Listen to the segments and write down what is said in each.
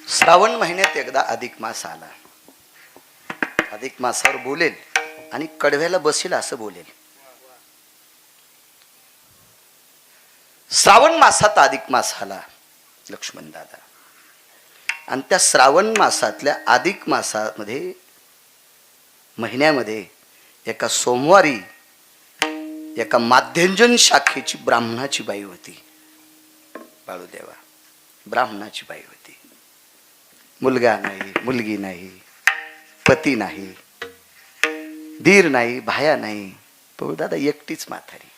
श्रावण महिन्यात एकदा अधिक मास आला. अधिक मासावर बोलेल आणि कडव्याला बसेल असं बोलेल. श्रावण मासात अधिक मास आला लक्ष्मण दादा. आणि त्या श्रावण मासातल्या अधिक मासामध्ये महिन्यामध्ये एका सोमवारी एका माध्यंजन शाखेची ब्राह्मणाची बाई होती. बाळूदेवा ब्राह्मणाची बाई होती. मुलगा नाही, मुलगी नाही, पती नाही, दीर नाही, भाया नाही, दादा एकटीच म्हातारी.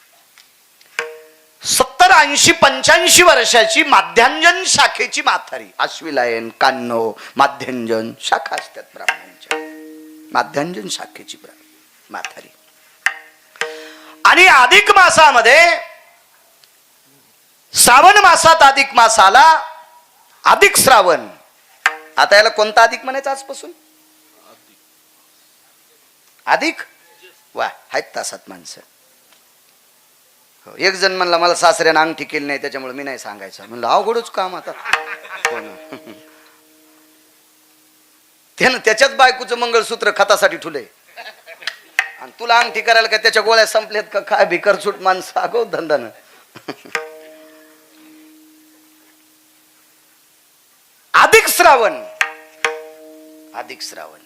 70, 80, 85 वर्षाची माध्यांजन शाखेची म्हातारी. अश्विलायन, कान्नो, माध्यंजन शाखा असतात ब्राह्मणांच्या. माध्यांजन शाखेची म्हातारी. आणि अधिक मासामध्ये श्रावण मासात अधिक मास आला. अधिक श्रावण. आता याला कोणता अधिक म्हणायचा आजपासून? अधिक. वा, आहेत तासात माणसं. हो, एक जण म्हणला मला सासऱ्यानं अंगठी केली नाही त्याच्यामुळे मी नाही सांगायचं. म्हणलं अवघडच काम आता. त्यानं त्याच्याच बायकोचं मंगळसूत्र खतासाठी ठुले आणि तुला अंगठी करायला काय त्याच्या गोळ्या संपल्यात का काय? भिकारचूट माणसं आगो धंदानं. अधिक श्रावण. अधिक श्रावण.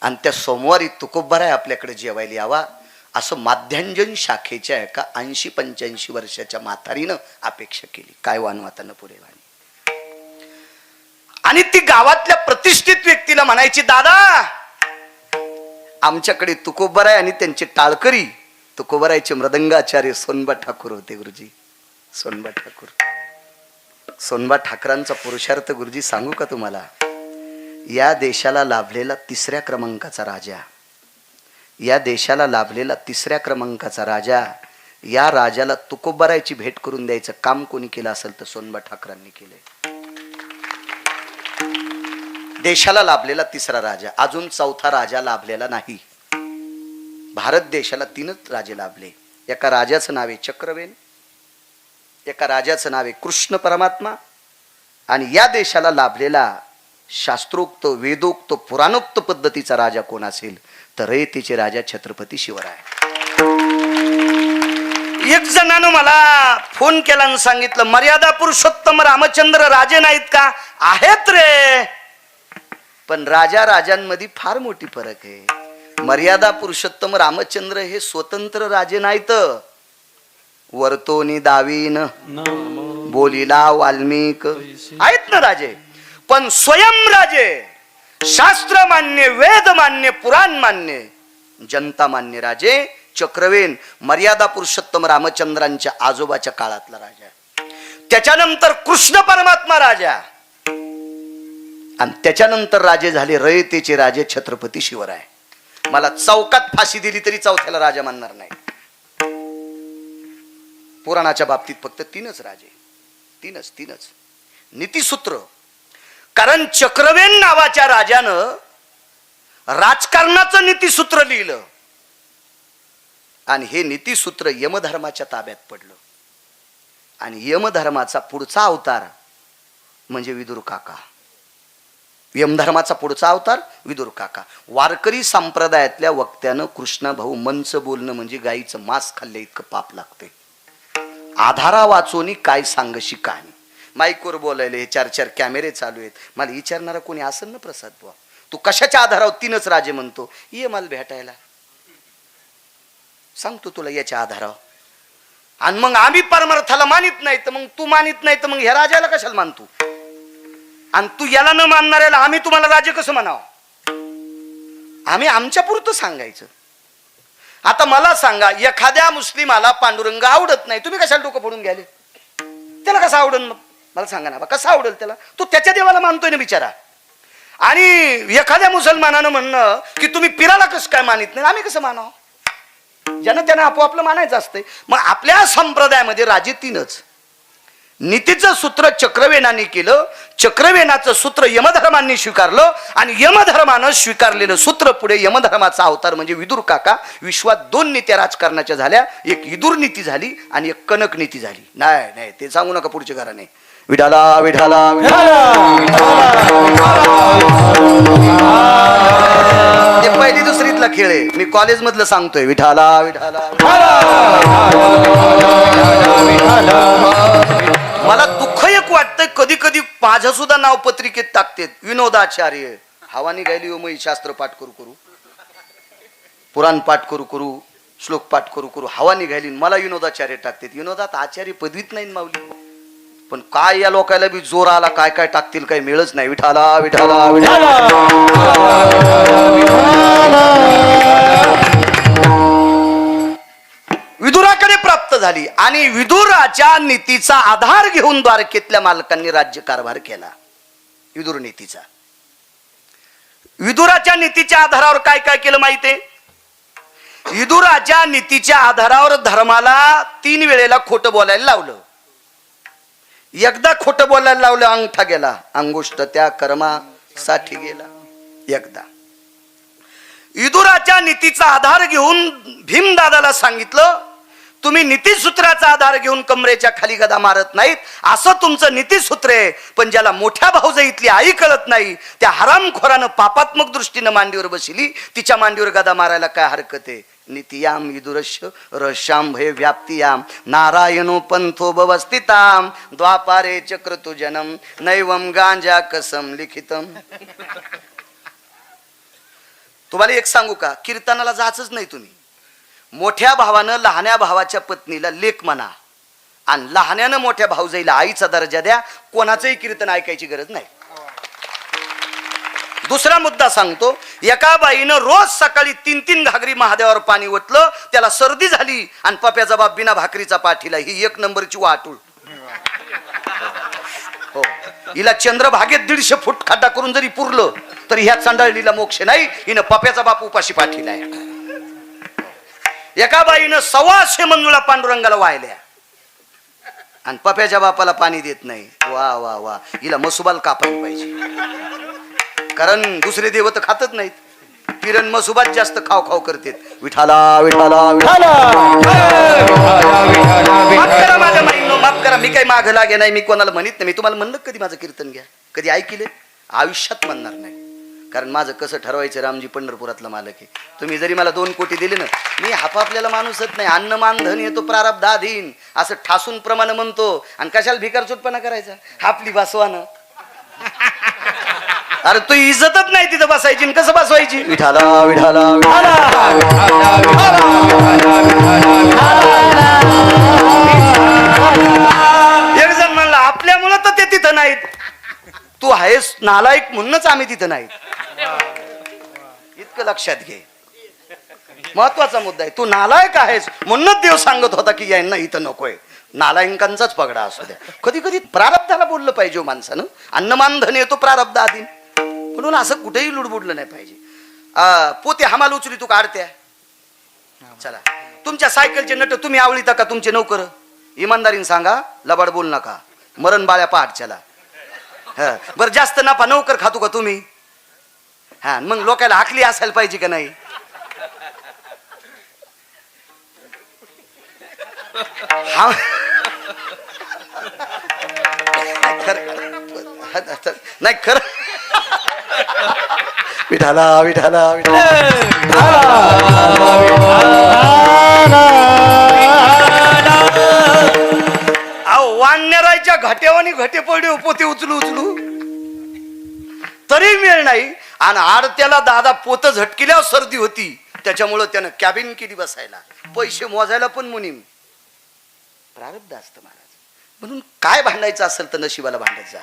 आणि त्या सोमवारी तुकोबार आहे आपल्याकडे जेवायला यावा असं माध्यांजन शाखेच्या एका 80-85 वर्षाच्या म्हातारीनं अपेक्षा केली. काय वानवातानं पुरे वाणी. आणि ती गावातल्या प्रतिष्ठित व्यक्तीला म्हणायची, दादा आमच्याकडे तुकोबार आहे. आणि त्यांचे टाळकरी तुकोबारायचे मृदंगाचार्य सोनबा ठाकूर होते. गुरुजी सोनबा ठाकूर. सोनबा ठाकरांचा पुरुषार्थ गुरुजी सांगू का तुम्हाला? या देशाला लाभलेला 3ऱ्या क्रमांकाचा राजा. या देशाला लाभलेला 3ऱ्या क्रमांकाचा राजा. या राजाला तुकोबारायची भेट करून द्यायचं काम कोणी केलं असेल तर सोनबा ठाकरांनी केलंय. देशाला लाभलेला 3रा राजा. अजून 4था राजा लाभलेला नाही. भारत देशाला 3च राजे लाभले. एका राजाचं नाव आहे चक्रवेन, एका राजाचं नाव आहे कृष्ण परमात्मा. आणि या देशाला लाभलेला शास्त्रोक्त, वेदोक्त, पुराणोक्त पद्धतीचा राजा कोण असेल तर रयतेचे राजा छत्रपती शिवराय. एक जणानं मला फोन केला आणि सांगितलं, मर्यादा पुरुषोत्तम रामचंद्र राजे नाहीत का? आहेत रे, पण राजा राजांमध्ये फार मोठी फरक आहे. मर्यादा पुरुषोत्तम रामचंद्र हे स्वतंत्र राजे नाहीत. वर्तोनी दावीन बोलिला वाल्मिक आहेत ना राजे, पण स्वयं राजे. शास्त्र मान्य, वेद मान्य, पुराण मान्य, जनता मान्य राजे चक्रवेन मर्यादा पुरुषोत्तम रामचंद्रांच्या आजोबाच्या काळातला राजा. त्याच्यानंतर कृष्ण परमात्मा राजा. आणि त्याच्यानंतर राजे झाले रयतेचे राजे छत्रपती शिवराय. मला चौकात फाशी दिली तरी चौथ्याला राजा मानणार नाही. पुराणाच्या बाबतीत फक्त 3च राजे. 3च नीतिसूत्र. कारण चक्रवेन नावाच्या राजानं राजकारणाचं नीतिसूत्र लिहिलं आणि हे नीतिसूत्र यमधर्माच्या ताब्यात पडलं. आणि यमधर्माचा पुढचा अवतार म्हणजे विदुर काका. यमधर्माचा पुढचा अवतार विदुर काका. वारकरी संप्रदायातल्या वक्त्यानं कृष्णा भाऊ मंच बोलणं म्हणजे गाईचं मांस खाल्ले इतकं पाप लागते. आधारा वाचोनी काय सांगशी कहाणी. माईकवर बोलायले 4 कॅमेरे चालू आहेत. मला विचारणारा कोणी असेल ना, प्रसाद बुवा तू कशाच्या आधारावर 3च राजे म्हणतो? ये मला भेटायला, सांगतो तुला याच्या आधारावर. आणि मग आम्ही परमार्थाला मानित नाही तर मग तू मानित नाही तर मग ह्या राजाला कशाला मानतो? आणि तू याला न मानणाऱ्याला आम्ही तुम्हाला राजे कसं म्हणावं? आम्ही आमच्या पुरतं सांगायचं. आता मला सांगा, एखाद्या मुस्लिमाला पांडुरंग आवडत नाही, तुम्ही कशाला डोकं फोडून घ्याले? त्याला कसं आवडेल? मग मला सांगा ना, कसं आवडेल त्याला? तो त्याच्या देवाला मानतोय ना बिचारा. आणि एखाद्या मुसलमानानं म्हणणं की तुम्ही पिराला कसं काय मानित नाही, आम्ही कसं मानावं? ज्यानं त्यानं आपोआपलं मानायचं असतंय. मग आपल्या संप्रदायामध्ये राजे 3च. नीतीचं सूत्र चक्रवेनाने केलं. चक्रवेनाचं सूत्र यमधर्मांनी स्वीकारलं. आणि यमधर्मानं स्वीकारलेलं सूत्र पुढे यमधर्माचा अवतार म्हणजे विदुर काका. विश्वात 2 नीत्या राजकारणाच्या झाल्या. एक विदुर नीती झाली आणि एक कनक नीती झाली. नाही ते सांगू नका पुढच्या घराने. विठाला विठाला ते पहिली दुसरीतला खेळ आहे, मी कॉलेज मधलं सांगतोय. विठाला विठाला मला दुःख एक वाटतंय, कधी कधी माझं सुद्धा नाव पत्रिकेत टाकतेत विनोदाचार्य. हवा निघाली हो, मग शास्त्र पाठ करू करू, पुराण पाठ करू करू, श्लोक पाठ करू करू हवा निघाली, मला विनोदाचार्य टाकतेत. विनोदात आचार्य पदवीत नाही माऊली, पण काय या लोकायला बी जोर आला, काय काय टाकतील काही मिळच नाही. विठाला विठाला विदुराकडे प्राप्त झाली आणि विदुराच्या नीतीचा आधार घेऊन द्वारकेतल्या मालकांनी राज्यकारभार केला. विदुर नीतीचा, विदुराच्या नीतीच्या आधारावर काय काय केलं माहितीये? विदुराच्या नीतीच्या आधारावर धर्माला 3 वेळेला खोटं बोलायला लावलं. एकदा खोटं बोलायला लावलं, अंगठा गेला, अंगुष्ठ त्या कर्मासाठी गेला. एकदा विदुराच्या नीतीचा आधार घेऊन भीमदादाला सांगितलं, तुम्ही नीतिसूत्राचा आधार घेऊन कमरेच्या खाली गदा मारत नाहीत, असं तुमचं नीतिसूत्र आहे. पण ज्याला मोठ्या भाऊजाईतली आई कळत नाही, त्या हरामखोरानं पापात्मक दृष्टीनं मांडीवर बसली, तिच्या मांडीवर गदा मारायला काय हरकत आहे? नितियाम विदुरश्य रश्याम भय व्याप्तियाम नारायणो पंथो भवस्थिताम द्वापारे चक्रतु जनम नैवम गांजा कसम लिखितम. तुम्हाला एक सांगू का, कीर्तनाला जायचंच नाही तुम्ही. मोठ्या भावानं लहान्या भावाच्या पत्नीला लेक म्हणा आणि लहान्यानं मोठ्या भाऊजाईला आईचा दर्जा द्या, कोणाचंही कीर्तन ऐकायची गरज नाही. दुसरा मुद्दा सांगतो, एका बाईनं रोज सकाळी 3-3 घागरी महादेवावर पाणी ओतलं, त्याला सर्दी झाली आणि पप्याचा बाप बिना भाकरीचा पाठीला. ही 1 नंबरची वाटूळ. हो, हिला चंद्रभागेत 150 फूट खड्डा करून जरी पुरलं तरी ह्या चंडाळलीला मोक्ष नाही. हिनं पप्याचा बाप उपाशी पाठीला आहे. एका बाईनं 125 मंजुळा पांडुरंगाला वाहिल्या आणि पप्याच्या बापाला पाणी देत नाही. वा वा वा, हिला मसुबाल कापायला पाहिजे, कारण दुसरे देव तर खातच नाहीत. किरण मसुबात जास्त खाव खाव करतेत. विठाला विठाला माफ करा माझ्या माईनो, माफ करा. मी काही माग लागे नाही, मी कोणाला म्हणत नाही. मी तुम्हाला म्हणलं कधी माझं कीर्तन घ्या, कधी ऐकिले? आयुष्यात म्हणणार नाही, कारण माझं कसं ठरवायचं, रामजी पंढरपुरातला मालक आहे. तुम्ही जरी मला 2 कोटी दिले ना, मी हापापल्याला माणूसच नाही. अन्न मान धन येतो प्रारब्धाधीन असं ठासून प्रमाण म्हणतो. आणि कशाला भिकारचोटपणा करायचा? आपली बसवानं. अरे तू इज्जतच नाही तिथं बसायची, कसं बसवायची? विठाला विठाला एक जण म्हणला, आपल्यामुळं तर ते तिथं नाहीत. तू आहेस नालायक म्हणूनच आम्ही तिथं नाही. इतकं लक्षात घे, महत्वाचा मुद्दा आहे. तू नालायक आहेस म्हणूनच देव सांगत होता की यांना इथं नकोय. नालायकांचाच पगडा असू द्या. कधी कधी प्रारब्धाला बोललं पाहिजे माणसानं. अन्नमान धन येतो प्रारब्धाधीन, म्हणून असं कुठेही लुडबुडलं नाही पाहिजे. पोते हमाल उचली तू काढत्या. चला, तुमच्या सायकलचे नट तुम्ही आवळीता का तुमचे नोकर? इमानदारीने सांगा, लबाड बोल नका. मरण बाळ्या पहाट चला. बरं, जास्त नफा नोकर खातो का तुम्ही? हा, मग लोकांना हाकली असायला पाहिजे का नाही? नाही खरं. विठाला विठाला वाण्यारायच्या घाट्यावानी घाटे पडले, पोते उचलू उचलू तरी मिळ नाही. आणि आडत्याला दादा पोत झटकिल्यावर सर्दी होती, त्याच्यामुळं त्यानं कॅबिन केली बसायला, पैसे मोजायला पण मुनीम. प्रारब्ध असतं महाराज. म्हणून काय भांडायचं असेल तर नशिबाला भांडत जा,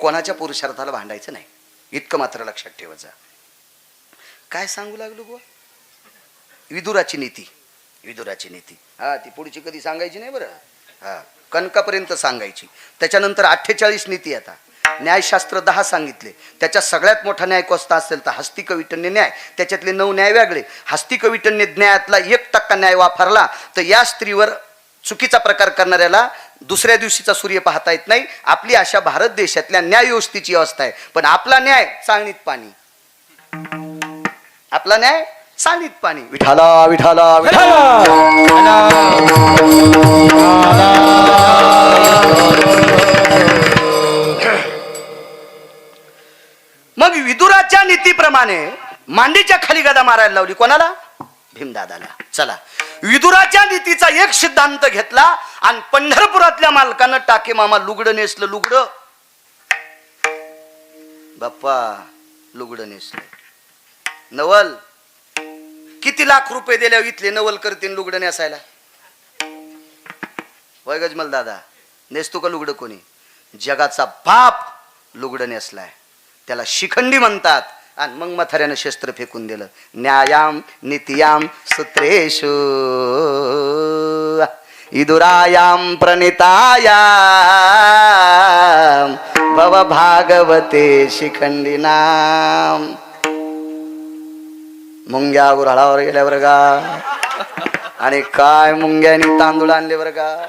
कोणाच्या पुरुषार्थाला भांडायचं नाही. इतकं मात्र लक्षात ठेवायचं. काय सांगू लागलो बुवा? विदुराची नीती. विदुराची नीती, हा, ती पुढची कधी सांगायची नाही बरं. हा, कणकापर्यंत सांगायची. त्याच्यानंतर 48 नीती. आता न्यायशास्त्र 10 सांगितले. त्याच्या सगळ्यात मोठा न्याय कोणता असेल तर हस्तिकविटन्य न्याय. त्याच्यातले 9 न्याय वेगळे. हस्तिकविटन्य न्यायातला 1% न्याय वापरला तर या स्त्रीवर चुकीचा प्रकार करणाऱ्याला दुसऱ्या दिवशीचा सूर्य पाहता येत नाही. आपली अशा भारत देशातल्या न्याय व्यवस्थेची अवस्था आहे. पण आपला न्याय चाळणीत पाणी. आपला न्याय चाळणीत पाणी. विठाला विठाला विठाला. मग विदुराच्या नीतीप्रमाणे मांडीच्या खाली गदा मारायला लावली. कोणाला? भीमदादाला. चला, विदुराच्या नीतीचा एक सिद्धांत घेतला आणि पंढरपुरातल्या मालकानं टाके मामा लुगडं नेसलं. लुगडं बाप्पा लुगडं नेसलं. नवल किती लाख रुपये दिल्यावर इथले नवल करतील लुगडं नेसायला? वय गजमल दादा, नेसतो का लुगडं कोणी? जगाचा बाप लुगडं नेसलाय, त्याला शिखंडी म्हणतात. आणि मग म्हाताऱ्यानं शस्त्र फेकून दिलं. न्यायाम नित्याम सूत्रेषु इदुरायाम प्रणितायाम भव भागवते शिखंडीनाम. मुंग्या गुऱ्हाळावर गेल्या बरं का, आणि काय मुंग्यानी तांदूळ आणले बरं का.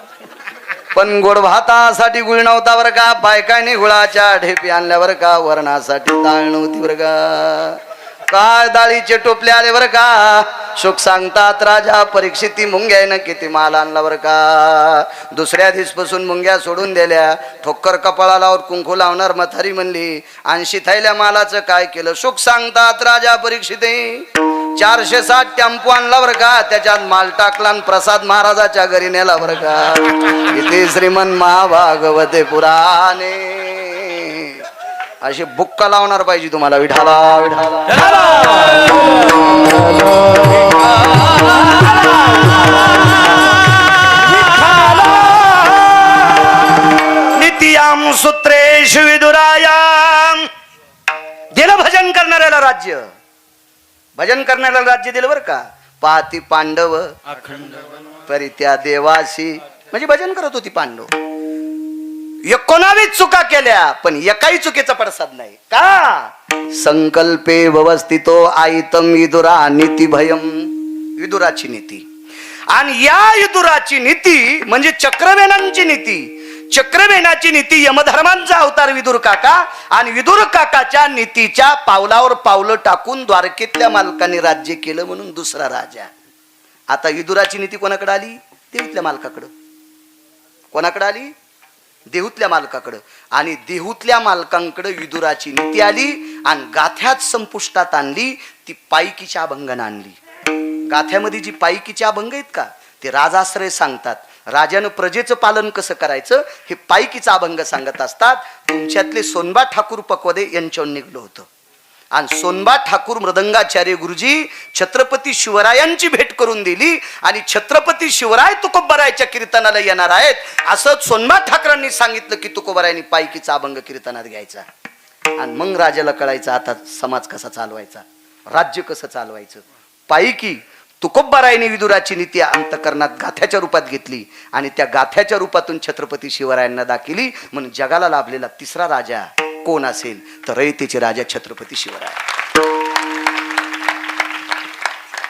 पण गोड भातासाठी गुळ नव्हता बरं का. बायकांनी गुळाच्या ढेपी आणल्या बरं का. वरणासाठी डाळ नव्हती बरं का. काय डाळीचे टोपले आले बरं का. शोक सांगतात राजा परीक्षिती मुंग्यानं किती माल आणला बरं का. दुसऱ्या दिवसपासून मुंग्या सोडून दिल्या. ठोक्कर कपाळाला कुंकू लावणार म्हातारी म्हणली 80 थैल्या मालाचं काय केलं. शोक सांगतात राजा परीक्षिती 460 टेम्पो आणला बरं का. त्याच्यात माल टाकला आणि प्रसाद महाराजाच्या घरी नेला बरं का. इथे श्रीमन महाभागवते पुराणे. अशी बुक्का लावणार पाहिजे तुम्हाला. विठाला विठाला नित्याम सूत्रेषु विदुरायाम. दिलं भजन करणाऱ्याला राज्य. भजन करण्याला राज्य दिलं बरं का. पाती पांडव परी त्या देवाशी, म्हणजे भजन करत होती पांडव. 19 चुका केल्या पण एकाही चुकीचा पडसाद नाही का. संकल्पे व्यवस्थितो आयतम विदुरा नीती भयम. विदुराची नीती. आणि या विदुराची नीती म्हणजे चक्रवेणांची नीती. चक्रवेणाची नीती यमधर्मांचा अवतार विदुर काका. आणि विदुर काकाच्या नीतीच्या पावलावर पावलं टाकून द्वारकेतल्या मालकाने राज्य केलं म्हणून दुसरा राजा. आता विदुराची नीती कोणाकडे आली? देहूतल्या मालकाकडं. कोणाकडे आली? देहूतल्या मालकाकडं. आणि देहूतल्या मालकांकडे विदुराची नीती आली आणि गाथ्यात संपुष्टात आणली. ती पायकीच्या अभंगानं आणली. गाथ्यामध्ये जी पायकीचे अभंग आहेत का ते राजाश्रय सांगतात. राजानं प्रजेचं पालन कसं करायचं हे पायकीचा अभंग सांगत असतात. तुमच्यातले सोनबा ठाकूर पकवदे यांच्यावर निघलं होतं. आणि सोनबा ठाकूर मृदंगाचार्य गुरुजी छत्रपती शिवरायांची भेट करून दिली. आणि छत्रपती शिवराय तुकोबरायच्या कीर्तनाला येणार आहेत असं सोनबा ठाकरांनी सांगितलं की तुकोबरायांनी पायकीचा अभंग कीर्तनात घ्यायचा. आणि मग राजाला कळायचं आता समाज कसा चालवायचा, राज्य कसं चालवायचं. पायकी तुकोबरायांनी विदुराची नीती अंतकरणात गाथ्याच्या रूपात घेतली आणि त्या गाथ्याच्या रूपातून छत्रपती शिवरायांना दाखिली. म्हणून जगाला लाभलेला तिसरा राजा कोण असेल तर रयतेचे राजा छत्रपती शिवराय.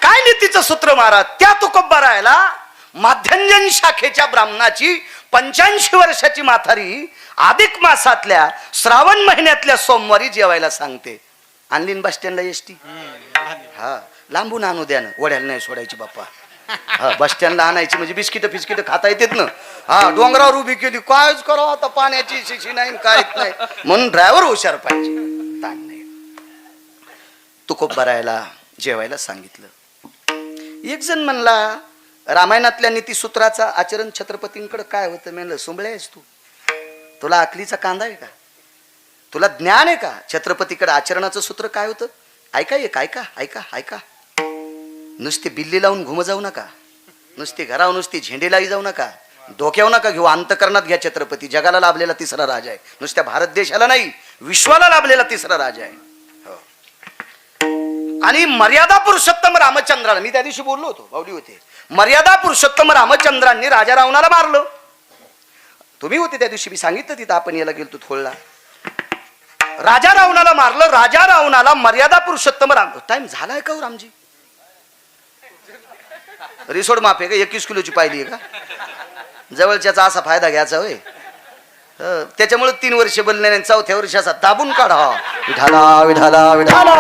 काय नीतीचं सूत्र महाराज. त्या तुकोबरायाला माध्यंजन शाखेच्या ब्राह्मणाची 85 वर्षाची म्हातारी अधिक मासातल्या श्रावण महिन्यातल्या सोमवारी जेवायला सांगते. आणली बस स्टँडला एसटी. हा लांबून आणू द्या ना, वड्याला नाही सोडायची बाप्पा. हा बस स्टँडला आणायची म्हणजे बिस्किट फिस्किट खाता येतात ना. हा डोंगरावर उभी केली कायच करावं आता पाण्याची शिशी नाही काहीच नाही म्हणून ड्रायव्हर हुशार पाहिजे. ताण नाही. तुकोबरायाला जेवायला सांगितलं. एक जण म्हणला रामायणातल्या नीतीसूत्राचा आचरण छत्रपतींकडे काय होतं. म्हणलं सुंबळे आहेस तू, तुला अकलीचा कांदा आहे का, तुला ज्ञान आहे का. छत्रपतीकडे आचरणाचं सूत्र काय होतं ऐका. एक ऐका ऐका ऐका. नुसते बिल्ली लावून घुम जाऊ नका. नुसते घरावर नुसती झेंडेलाही जाऊ नका. डोक्यावर नका घेऊ. अंतकरणात घ्या. छत्रपती जगाला लाभलेला तिसरा राजा आहे. नुसत्या भारत देशाला नाही विश्वाला लाभलेला तिसरा राजा आहे. आणि मर्यादा पुरुषोत्तम रामचंद्राला मी त्या दिवशी बोललो होतो, बावली होते. मर्यादा पुरुषोत्तम रामचंद्रांनी राजा रावणाला मारलं. तुम्ही होते त्या दिवशी, मी सांगितलं तिथं आपण याला गेलतो थोडला. राजा रावणाला मारलं. राजा रावणाला मर्यादा पुरुषोत्तम राम. टाइम झालाय का हो रामजी? रिसोड माफ आहे का? 21 किलोची पाहिली आहे का? जवळच्याचा असा फायदा घ्यायचा होय. त्याच्यामुळे 3 वर्ष बोलण्याने 4थ्या वर्षाचा दाबून काढा. विठाला विठाला विठाला.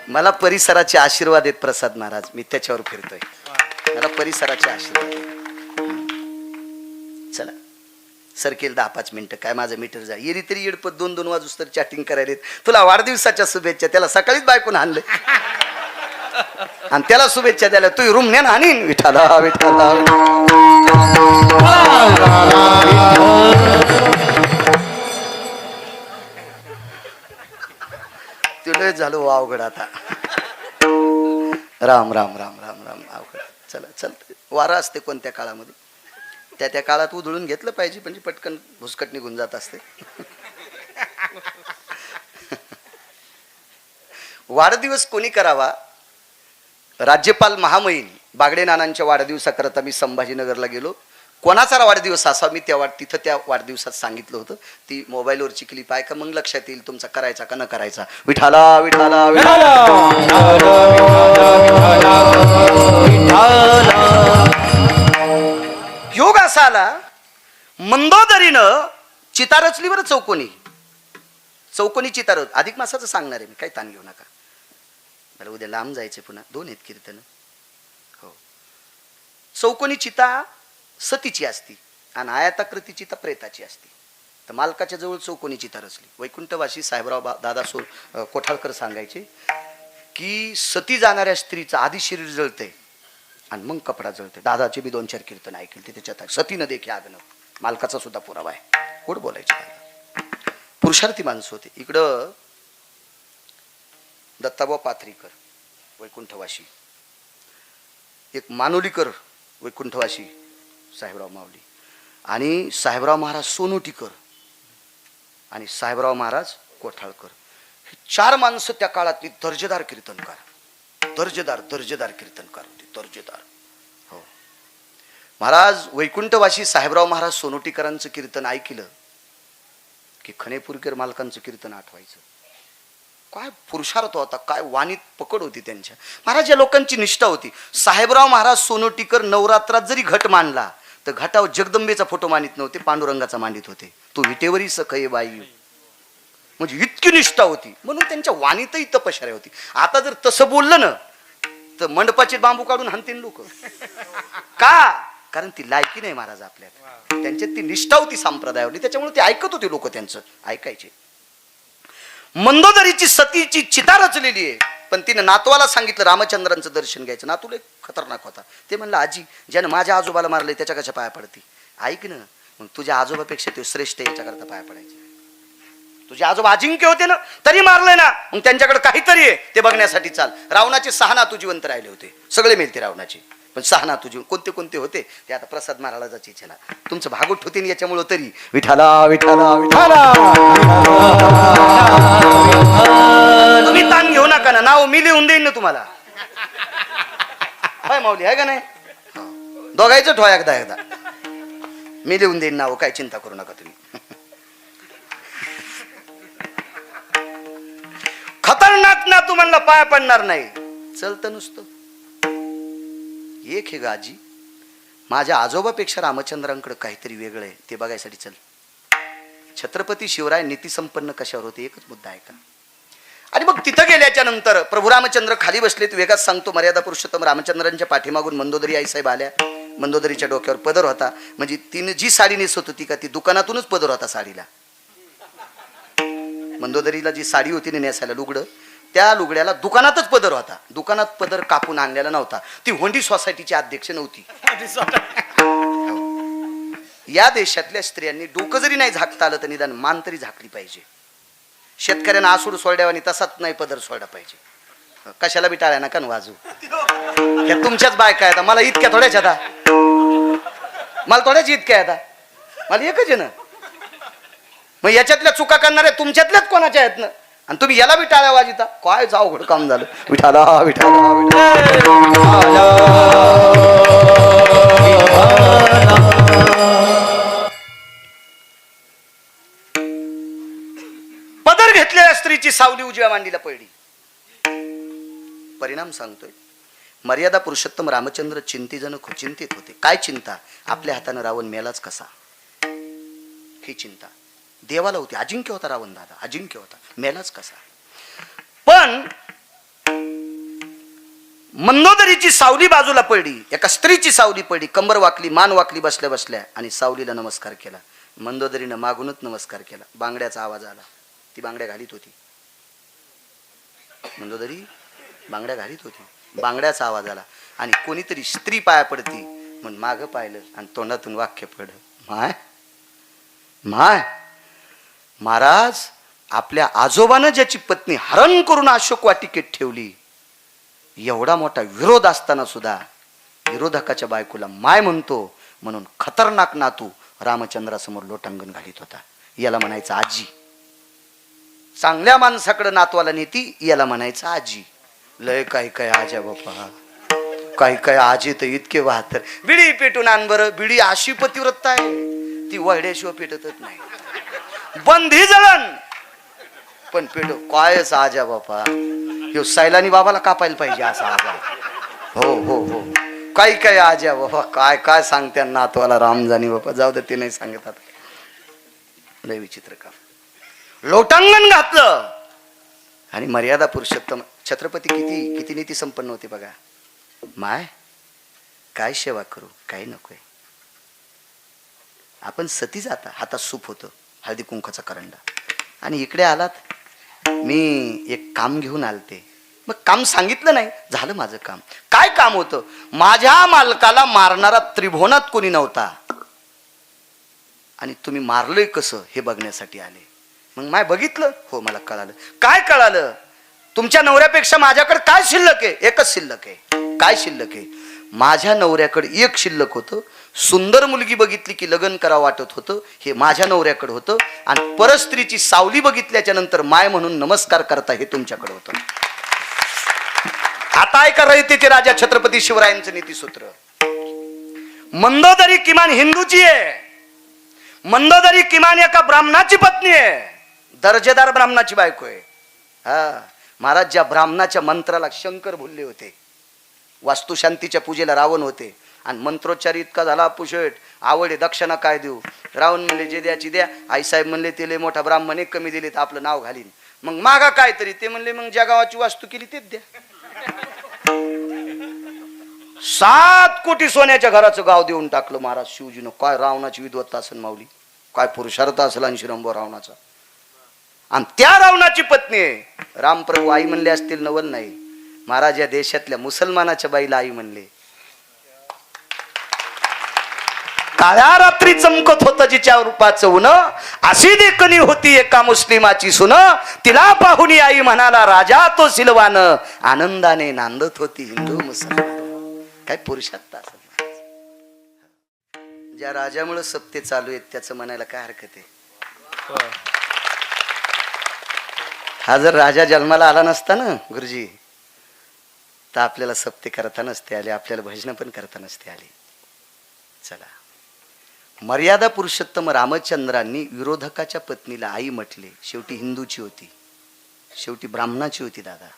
मला परिसराचे आशीर्वाद आहेत प्रसाद महाराज. मी त्याच्यावर फिरतोय. मला परिसराचे आशीर्वाद आहेत. चला सरकेल 10-5 मिनिटं, काय माझं मीटर जा येरी तरी येडपत 2-2 वाजूस तर चॅटिंग करायला तुला वाढदिवसाच्या शुभेच्छा. त्याला सकाळीच बायकोन आणलं आणि त्याला शुभेच्छा द्यायला तू रूम ने आणीन. विठाला विठाला तुला झालो अवघड आता. राम राम राम राम राम अवघड. चला चल, वारा असते कोणत्या काळामध्ये त्या काळात उधळून घेतलं पाहिजे, म्हणजे पटकन भुसकट निघून जात असते. वाढदिवस कोणी करावा? राज्यपाल महामहिम बागडे नानांच्या वाढदिवसाकरता मी संभाजीनगरला गेलो. कोणाचा वाढदिवस असा मी तिथं त्या वाढदिवसात सांगितलं होतं. ती मोबाईलवरची क्लिप आहे का, मग लक्षात येईल तुमचा करायचा का न करायचा. विठाला विठाला योग असा आला, मंदोदरीनं चिता रचली बरं. चौकोनी चिता अधिक मासाचं सांगणार आहे मी, काही ताण घेऊ नका. मला उद्या लांब जायचे, पुन्हा 2 आहेत कीर्तन. हो, चौकोनी चिता सतीची असती आणि आयताकृती चिता प्रेताची असती. तर मालकाच्या जवळ चौकोनी चिता रचली. वैकुंठवासी साहेबराव दादा कोठाळकर सांगायचे की सती जाणाऱ्या स्त्रीचं आधी शरीर जळते आणि मग कपडा जळते. दादाचे मी 2-4 कीर्तन ऐकले ते त्याच्यात सतीनं देखील आगन. मालकाचा सुद्धा पुरावा आहे. गोड बोलायचे दादा, पुरुषार्थी माणसं होते. इकडं दत्ताभाऊ पाथरीकर वैकुंठवासी, एक मानोलीकर वैकुंठवासी साहेबराव माऊली, आणि साहेबराव महाराज सोनोटीकर आणि साहेबराव महाराज कोठाळकर. हे 4 माणसं त्या काळातली दर्जेदार कीर्तनकार, दर्जेदार कीर्तनकार होते, दर्जेदार. हो, महाराज वैकुंठवासी साहेबराव महाराज सोनोटीकरांचं कीर्तन ऐकलं की खणेपूरकर मालकांचं कीर्तन आठवायचं. काय पुरुषार्थ होता, काय वाणीत पकड होती त्यांच्या. महाराज या लोकांची निष्ठा होती. साहेबराव महाराज सोनोटीकर नवरात्रात जरी घट मांडला तर घटावर जगदंबेचा फोटो मांडित नव्हते, पांडुरंगाचा मांडित होते. तो विटेवरी सखये बाई, म्हणजे इतकी निष्ठा होती. म्हणून त्यांच्या वाणीतही तपश्चर्या होती. आता जर तसं बोललं ना तर मंडपाचे बांबू काढून हाणतील लोक. का? कारण ती लायकी नाही महाराज आपल्यात. त्यांच्यात ती निष्ठा होती संप्रदायावरली, त्याच्यामुळे ते ऐकत होते लोक, त्यांचं ऐकायचे. मंदोदरीची सतीची चिता रचलेली आहे, पण तिने नातवाला सांगितलं रामचंद्रांचं दर्शन घ्यायचं. नातूला एक खतरनाक होता. ते म्हणलं आजी, ज्यानं माझ्या आजोबाला मारले त्याच्या कशा पाया पडती. ऐक ना, मग तुझ्या आजोबापेक्षा ते श्रेष्ठ याच्याकरता पाया पडायचे. तुझे आजोबा अजिंक्य होते ना, तरी मारले ना, मग त्यांच्याकडे काहीतरी आहे ते बघण्यासाठी चाल. रावणाचे 6 नातू जिवंत राहिले होते, सगळे मिळते रावणाचे, पण 6 नातू जीवन कोणते कोणते होते ते आता प्रसाद महाराजाची इच्छा. तुमचं भागवत होते याच्यामुळं तरी विठाला विठाला विठाला. तुम्ही ताण घेऊ नका ना, नाव मी लिहून देईन ना तुम्हाला. काय माऊली आहे का नाही, दोघायचं ठोया एकदा मी लिहून देईन नाव, काय चिंता करू नका तुम्ही. खतरनाक ना, तू म्हणला पाया पडणार नाही, चलत नुसतं. एक हे गाजी, माझ्या आजोबापेक्षा रामचंद्रांकडे काहीतरी वेगळं आहे ते बघायसाठी चल. छत्रपती शिवराय नीतिसंपन्न कशावर होते, एकच मुद्दा आहे का. आणि मग तिथं गेल्याच्या नंतर प्रभू रामचंद्र खाली बसलेत. वेगात सांगतो, मर्यादा पुरुषोत्तम रामचंद्रांच्या पाठीमागून मंदोदरी आईसाहेब आल्या. मंदोदरीच्या डोक्यावर पदर होता, म्हणजे तिने जी साडी नेसत होती का ती दुकानातूनच पदर होता साडीला. मंदोदरीला जी साडी होती नेसायला लुगडं, त्या लुगड्याला दुकानातच पदर होता. दुकानात पदर कापून आणलेला नव्हता. ती होंडी सोसायटीची अध्यक्ष नव्हती. या देशातल्या स्त्रियांनी डोकं जरी नाही झाकता आलं तर निदान मान तरी झाकली पाहिजे. शेतकऱ्यांना आसूड सोडल्यावानी तसाच नाही पदर सोडला पाहिजे. कशाला बी टाळ्या नका वाजू. या तुमच्याच बायका आहेत, मला इतक्या थोड्याच आता, मला थोड्याच इतक्या आता, मला एकच आहे ना. मग याच्यातल्या चुका करणाऱ्या तुमच्यातल्याच कोणाच्या आहेत ना, आणि तुम्ही याला बी टाळ्या वाजिता. काय जाऊ घड काम झालं. विठाला विठाला विठाला. पदर घेतलेल्या स्त्रीची सावली उजव्या मांडीला पडली. परिणाम सांगतोय, मर्यादा पुरुषोत्तम रामचंद्र चिंतित होते. काय चिंता, आपल्या हातानं रावण मेलाच कसा, ही चिंता देवाला होती. अजिंक्य होता रावण दादा, अजिंक्य होता, मेलाच कसा. पण मंदोदरीची सावली बाजूला पडली, एका स्त्रीची सावली पडली. कंबर वाकली, मान वाकली बसल्या बसल्या, आणि सावलीला नमस्कार केला. मंदोदरीनं मागूनच नमस्कार केला. बांगड्याचा आवाज आला. ती बांगड्या घालीत होती. मंदोदरी बांगड्या घालीत होती. बांगड्याचा आवाज आला आणि कोणीतरी स्त्री पाया पडती म्हणून मागं पाहिलं आणि तोंडातून वाक्य पडलं, माय माय महाराज, आपल्या आजोबानं ज्याची पत्नी हरण करून अशोक वाटिकेत ठेवली, एवढा मोठा विरोध असताना सुद्धा विरोधकाच्या बायकोला माय म्हणतो म्हणून खतरनाक नातू रामचंद्रासमोर लोटांगण घालीत होता. याला म्हणायचं आजी. चांगल्या माणसाकडे नातवाला नेती, याला म्हणायचं आजी. लय काही काय आजा बाप्पा, काही काय आजी तर इतके वाहतर. बिडी पेटून आण बरं. बिडी अशी पतिव्रता आहे, ती वळड्याशिवाय पेटतच नाही. बंधी जळण पण पेट कायच आजा बापा. ह्यो सैलानी बाबाला कापायला पाहिजे असा आजा. हो हो हो, काही काय आजा बाबा, काय काय सांगत्या नातवाला रामजानी बापा. जाऊ दे, ते नाही सांगतात. लय विचित्र काम. लोटांगण घातलं आणि मर्यादा पुरुषोत्तम छत्रपती किती किती नीती संपन्न होते बघा. माय काय सेवा करू, काही नकोय. आपण सती जाता, हातात सूप होतं, हळदी कुंकाचा करंडा, आणि इकडे आलात. मी एक काम घेऊन आलते. मग काम सांगितलं नाही, झालं माझं काम. काय काम होतं? माझ्या मालकाला मारणारा त्रिभुवनात कोणी नव्हता आणि तुम्ही मारलोय कसं हे बघण्यासाठी आले. मग माय बघितलं, हो मला कळालं. काय कळालं? तुमच्या नवऱ्यापेक्षा माझ्याकडे काय शिल्लक आहे? एकच शिल्लक आहे. काय शिल्लक आहे? माझ्या नवऱ्याकडे एक शिल्लक होतं. सुंदर मुलगी बघितली की लग्न करावं वाटत होतं, हे माझ्या नवऱ्याकडे होतं. आणि परस्त्रीची सावली बघितल्याच्या नंतर माय म्हणून नमस्कार करता, हे तुमच्याकडे होतं. आता ऐका रयतेचे राजा छत्रपती शिवरायांचं नीतीसूत्र. मंदोदरी किमान हिंदूची आहे. मंदोदरी किमान एका ब्राह्मणाची पत्नी आहे, दर्जेदार ब्राह्मणाची बायको आहे. हा महाराज, ज्या ब्राह्मणाच्या मंत्राला शंकर भुलले होते, वास्तुशांतीच्या पूजेला रावण होते, आणि मंत्रोच्चार इतका झाला पुशेट, आवडे दक्षिणा काय देऊ? रावण म्हणले जे द्याची द्या. आईसाहेब म्हणले ते लय मोठा ब्राह्मण एक कमी दिले तर आपलं नाव घालीन. मग मागा काय तरी. ते म्हणले मग ज्या गावाची वास्तू केली तेच द्या. 7 कोटी सोन्याच्या घराचं गाव देऊन टाकलं महाराज शिवजीनं. काय रावणाची विद्वत्ता असेल माऊली, काय पुरुषार्थ असेल अंशुरंभ रावणाचा. आणि त्या रावणाची पत्नी आहे. रामप्रभू आई म्हणले असतील, नवल नाही महाराज. या देशातल्या मुसलमानाच्या बाईला आई म्हणले. काळ्या रात्री चमकत होत जिच्या रूपाचं ऊन, अशी देखणी होती एका मुस्लिमाची सुन. तिला पाहुणी आई म्हणाला राजा तो सिलवान, आनंदाने नांदत होती हिंदू मुसलमान. काय पुरुषार्थ असेल. ज्या राजामुळे सप्ते चालू आहेत त्याचं म्हणायला काय हरकत आहे. हा जर राजा जन्माला आला नसता ना गुरुजी, तर आपल्याला सप्ते करता नसते आले, आपल्याला भजन पण करता नसते आले. चला, मर्यादा पुरुषोत्तम रामचंद्रांनी विरोधकाच्या पत्नीला आई म्हटले. शेवटी हिंदूची होती, शेवटी ब्राह्मणाची होती दादा.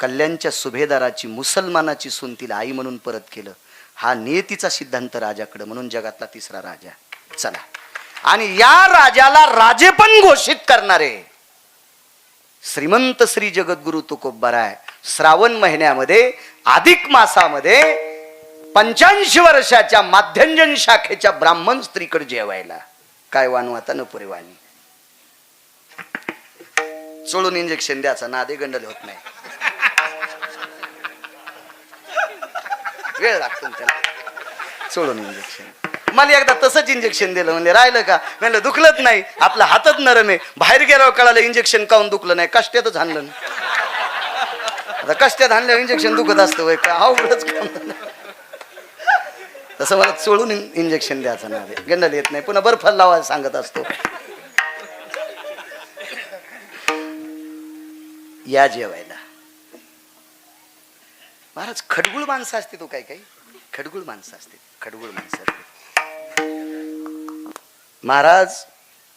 कल्याणच्या सुभेदाराची मुसलमानाची सून तिला आई म्हणून परत केलं. हा नियतीचा सिद्धांत राजाकडे, म्हणून जगातला 3रा राजा. चला, आणि या राजाला राजे पण घोषित करणारे श्रीमंत श्री जगद्गुरु तुकोबाराय श्रावण महिन्यामध्ये अधिक मासामध्ये 85 वर्षाच्या माध्यंजन शाखेच्या ब्राह्मण स्त्रीकडे जेवायला. काय वानू आता न पुरे वाणी. चोळून इंजेक्शन द्यायचा नादे गंडल होत नाही, वेळ लागतो त्याला. चोळून इंजेक्शन. मला एकदा तसंच इंजेक्शन दिलं, म्हणले राहिलं का? म्हणलं दुखलंच नाही, आपला हातच नरम आहे. बाहेर गेल्यावर कळालं इंजेक्शन काऊन दुखलं नाही, कष्ट्यातच हाणलं. आता कष्ट्यात हाणल्यावर इंजेक्शन दुखत असतं वय का? अवघडच काम. तसं मला चोळून इंजेक्शन द्यायचं ना, गंडल येत नाही. पुन्हा बर्फ लावायला सांगत असतो. या जेवायला महाराज. खडगुळ माणसं असते, तो काही काही खडगुळ माणसं असते, खडगुळ माणसं असते महाराज.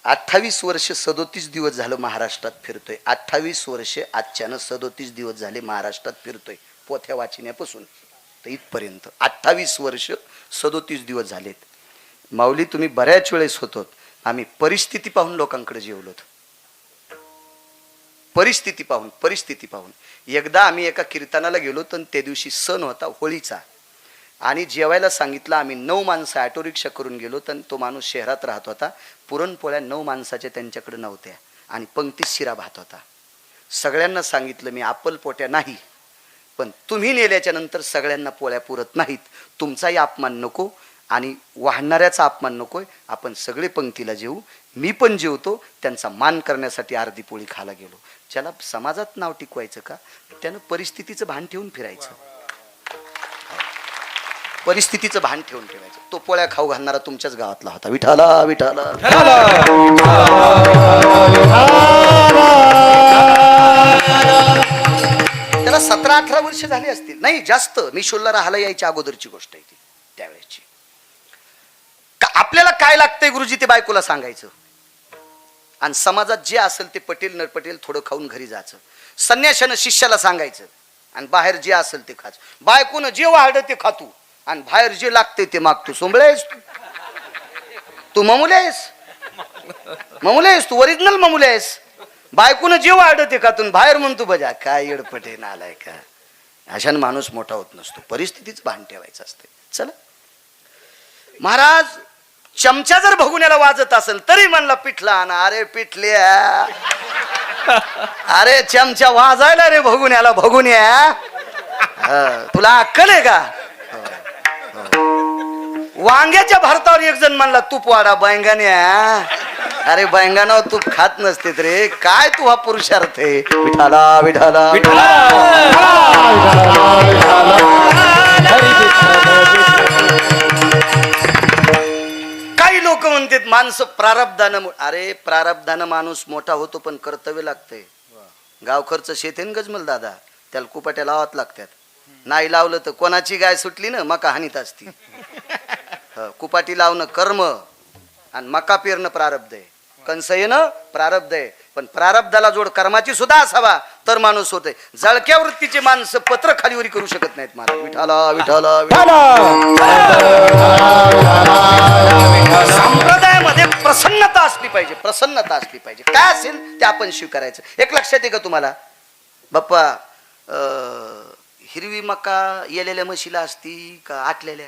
28 वर्ष 37 दिवस झालं महाराष्ट्रात फिरतोय. 28 वर्ष आजच्यानं 37 दिवस झाले महाराष्ट्रात फिरतोय, पोथ्या वाचिण्यापासून तर इथपर्यंत. 28 वर्ष 37 दिवस झालेत. माऊली तुम्ही बऱ्याच वेळेस होतो, आम्ही परिस्थिती पाहून लोकांकडे जेवलोत. परिस्थिती पाहून. एकदा आम्ही एका कीर्तनाला गेलो, तर त्या दिवशी सण होता होळीचा. आणि जेवायला सांगितलं. आम्ही 9 माणसं ऑटो रिक्षा करून गेलो. तर तो माणूस शहरात राहत होता. पुरणपोळ्या 9 माणसाच्या त्यांच्याकडे नव्हत्या आणि पंक्तीत शिरा भात होता. सगळ्यांना सांगितलं मी आपल पोट्या नाही, पण तुम्ही नेल्याच्या नंतर सगळ्यांना पोळ्या पुरत नाहीत. तुमचाही अपमान नको आणि वाहणाऱ्याचा अपमान नकोय. आपण सगळे पंक्तीला जेवू. मी पण जेवतो. त्यांचा मान करण्यासाठी अर्धी पोळी खायला गेलो. ज्याला समाजात नाव टिकवायचं का, त्यानं परिस्थितीचं भान ठेवून फिरायचं. परिस्थितीचं भान ठेवून ठेवायचं. तो पोळ्या खाऊ घालणारा तुमच्याच गावातला होता. विठाला विठाला त्याला 17-18 वर्ष झाली असतील, नाही जास्त. मी शोल्ला राहायला यायच्या अगोदरची गोष्ट आहे ती, त्यावेळेची. आपल्याला काय लागतंय गुरुजी ते बायकोला सांगायचं. आणि समाजात जे असेल ते पटेल न पटेल थोडं खाऊन घरी जायचं. संन्याशानं शिष्याला सांगायचं आणि बाहेर जे असेल ते खायचं. बायकोनं जे वाढ ते खातू आणि बाहेर जे लागते ते मागतो. सोंबळेस तू ममुले आहेस, ममुले आहेस तू, ओरिजिनल ममुले आहेस. बायकोनं जे वाढ ते खातून बाहेर म्हणतो बजा. काय येडपटे नालाय का. अशानं माणूस मोठा होत नसतो. परिस्थितीच भान ठेवायचं असते. चला महाराज, चमचा जर भगुन्याला वाजत असेल तरी म्हणला पिठला आणा. अरे पिठल्या, अरे चमचा वाजायला रे भगुन्याला. भगुन्या तुला अक्कल आहे का. वांग्याच्या भरतावर एक जण म्हणला तूप वाडा बैंगान्या. अरे बैंगाना तूप खात नसते रे. काय तू हा पुरुषार्थ आहे. विठाला विठाला काही लोक म्हणतात माणसं प्रारब्धानं. अरे प्रारब्धानं माणूस मोठा होतो, पण कर्तव्य लागतंय. गाव खर्च शेतेन गजमल दादा, त्याला कुपाट्या लावात लागतात. नाही लावलं तर कोणाची गाय सुटली ना मका हानीत असती. कुपाटी लावणं कर्म आणि मका पेरणं प्रारब्ध आहे. कंस येणं प्रारब्ध आहे. पण प्रारब्धाला जोड कर्माची सुद्धा असावा तर माणूस होते. जळक्या वृत्तीचे माणसं पत्र खालीवरी करू शकत नाहीत. महाराज विठाला विठाला संप्रदायामध्ये प्रसन्नता असली पाहिजे. प्रसन्नता असली पाहिजे. काय असेल ते आपण स्वीकारायचं. एक लक्षात आहे का तुम्हाला बाप्पा, हिरवी मका येलेल्या म्हशीला असती का आटलेल्या.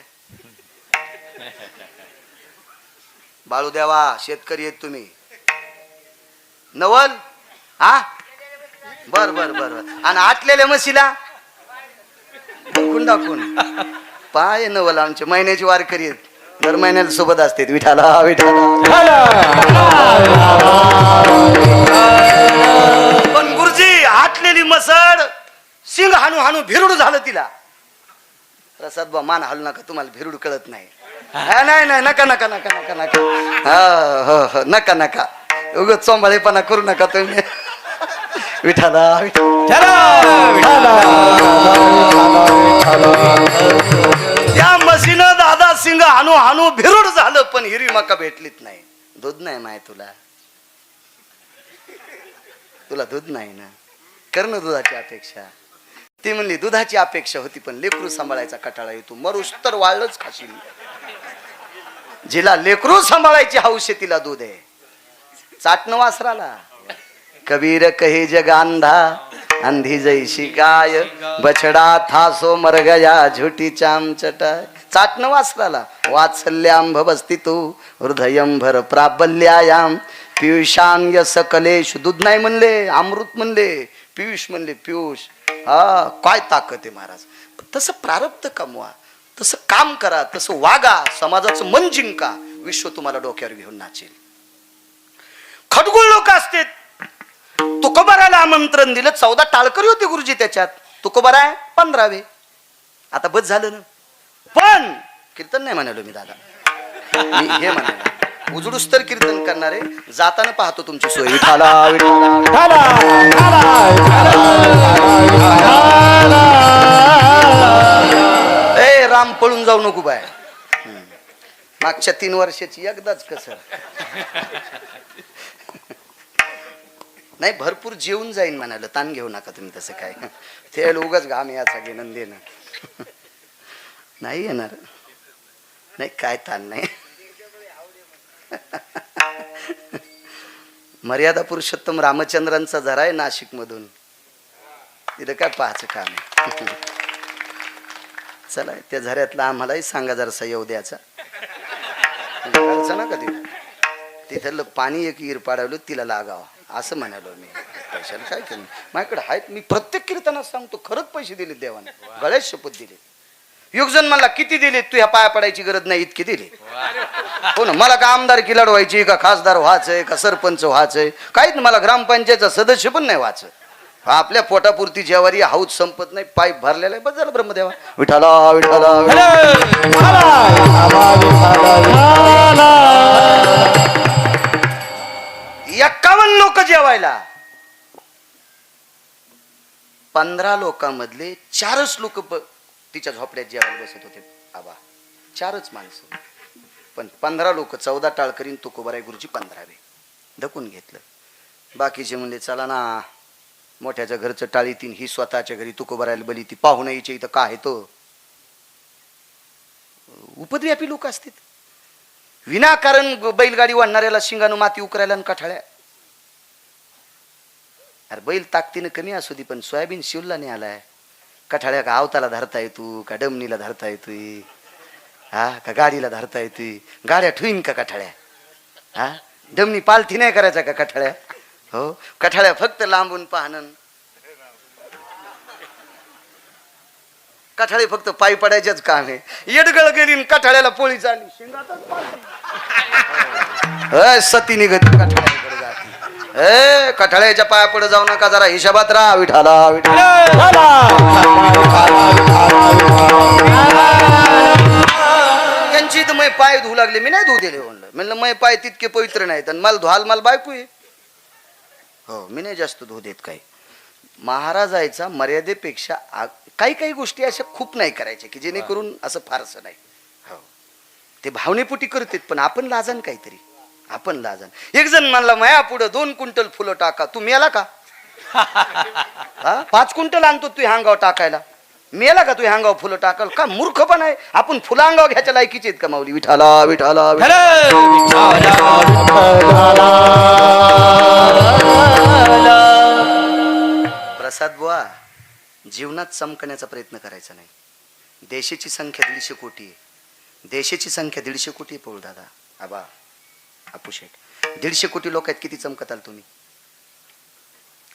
बाळू देवा शेतकरी आहेत तुम्ही. नवल हा बर बर बर. आणि आटलेल्या म्हशीला दाखवून दाखवून पाय. नवल आमचे महिन्याची वारकरी आहेत. दर महिन्याला सोबत असते. विठाला विठाला. पण गुरुजी आटलेली मसड सिंग हाणू हाणू भिरुड झालं तिला. प्रसाद बा मान हलू नका, तुम्हाला भिरुड कळत नाही. नाही नाही नका नका नका नका नका नका नका उगाच चोंबाळेपणा करू नका तुम्ही. विठाला त्या मशीनं दादा सिंग हाणू हाणू भिरुड झालं, पण हिरवी मका भेटलीच नाही. दूध नाही माय तुला. तुला दूध नाही ना, कर ना दुधाची अपेक्षा. ती म्हणली दुधाची अपेक्षा होती, पण लेकरू सांभाळायचा कटाळा येतो. मरूस तर वाळलंच खाशील. जिला लेकरू सांभाळायची हौस आहे तिला दूध आहे. चाटणं वासराला. कबीर कहे जगांधा अंधी जैशी गाय, बछडा था सो मर गया झुटी चाम चटाय. चाटणं वासराला. वात्सल्याम भवस्ती तू हृदयं भर प्राबल्यायाम पियुषान यस कलेश. दूध नाही म्हणले, अमृत म्हणले, पियुष म्हणले पियुष. हा काय ताकद आहे महाराज. तसं प्रारब्ध कमवा, तसं काम करा, तसं वागा, समाजाचं मन जिंका. विश्व तुम्हाला डोक्यावर घेऊन नाचेल. खडगुळ लोक असते. तुकोबाराला आमंत्रण दिलं. 14 टाळकरी होते गुरुजी त्याच्यात. तुकोबारा आहे 15वे. आता बस झालं ना. पण कीर्तन नाही म्हणालो मी दादा. मी हे म्हणालो उजडूस तर कीर्तन करणारे. जाताना पाहतो तुमची सोय. विठाला विठाला. ए राम पळून जाऊ नको बाय. मागच्या 3 वर्षाची एकदाच कसं नाही, भरपूर जेवून जाईन म्हणाल. ताण घेऊ नका तुम्ही तसं काय. ते उगाच घाम याचा घेणं देणं नाही येणार. नाही काय ताण नाही. मर्यादा पुरुषोत्तम रामचंद्रांचा झरा आहे नाशिक मधून. तिथं काय पाहायचं काम आहे. चला त्या झऱ्यातला आम्हालाही सांगा जरासा येऊ द्याचा ना कधी तिथलं पाणी एक इर पाडवलं तिला लागावं असं म्हणालो मी. पैशाला काय केलं माझ्याकडे आहेत, मी प्रत्येक कीर्तनात सांगतो खरंच पैसे दिले देवाने, गळ्यात शपथ दिले. युगजन मला किती दिले, तू ह्या पाया पडायची गरज नाही इतके दिले. हो ना, मला का आमदारकी लढवायची का खासदार व्हायचंय का सरपंच व्हायचंय काहीच नाही, मला ग्रामपंचायतचा सदस्य पण नाही व्हायचं. आपल्या पोटापुरती जेवारी हाऊस संपत नाही, पाईप भरलेला आहे, बस झालं ब्रह्मदेवा. विठाला विठाला 51 लोक जेवायला, 15 लोकांमधले 4च लोक तिच्या झोपड्यात जेवायला बसत होते. आबा 4च माणसं, पण 15 लोक 14 टाळकरीन तुकोबाराय गुरुजी 15वे धकून घेतलं. बाकीचे म्हणले चला ना, मोठ्याच्या घरचं टाळी तीन, ही स्वतःच्या घरी तुकोबारायला बली, ती पाहुणा यायच्या इथं काय तो उपद्व्यापी लोक असतात. विनाकारण बैलगाडी वाढणाऱ्याला शिंगानं माती उकरायला आणि कठाळ्या. अरे बैल ताकदीनं कमी असू दे, पण सोयाबीन शिवला नाही आलाय. कठाळ्या का आवताला धरता येतो का डमनीला धरता येतोय, हा का गाडीला धरता येतोय, गाड्या ठुईन का कठाळ्या, हा डमनी पालथी नाही करायचा का कठाळ्या. हो कठाळ्या फक्त लांबून पाहणं, कठाळे फक्त पायी पडायचंच काम आहे. येडगळ गेली कठाळ्याला पोळी चालली, सती निघत कठाळ्याकडे जाते. कठाळ्याच्या पाया पुढे जाऊ नका, जरा हिशोबात राहा. विठाला त्यांची तर मै पाय धुवू लागले, मी नाही धुऊ दिले. म्हणलं मै पाय तितके पवित्र नाहीत आणि मला धुवाल मला बायको आहे. हो मी नाही जास्त धुऊ देत. काही महाराजायचा मर्यादेपेक्षा काही काही गोष्टी अशा खूप नाही करायच्या की जेणेकरून असं फारसं नाही. हो ते भावनेपोटी करतात, पण आपण लाजन काहीतरी, आपण लाजन. एक जण म्हणला माया पुढं 2 क्विंटल फुलं टाका, तू मेला का? 5 क्विंटल आणतो तू हांगाव टाकायला, मेला का? तू हांगाव फुलं टाकल का? मूर्ख पण आहे आपण, फुलं अंगाव घ्यायच्या लायकीचे आहेत का माऊली? विठाला विठाला प्रसाद बुवा, जीवनात चमकण्याचा प्रयत्न करायचा नाही. देशाची संख्या 150 कोटी आहे, देशाची संख्या 150 कोटी आहे. पौळ दादा आबा अपुशेट 150 कोटी लोक आहेत, किती चमकत आल तुम्ही?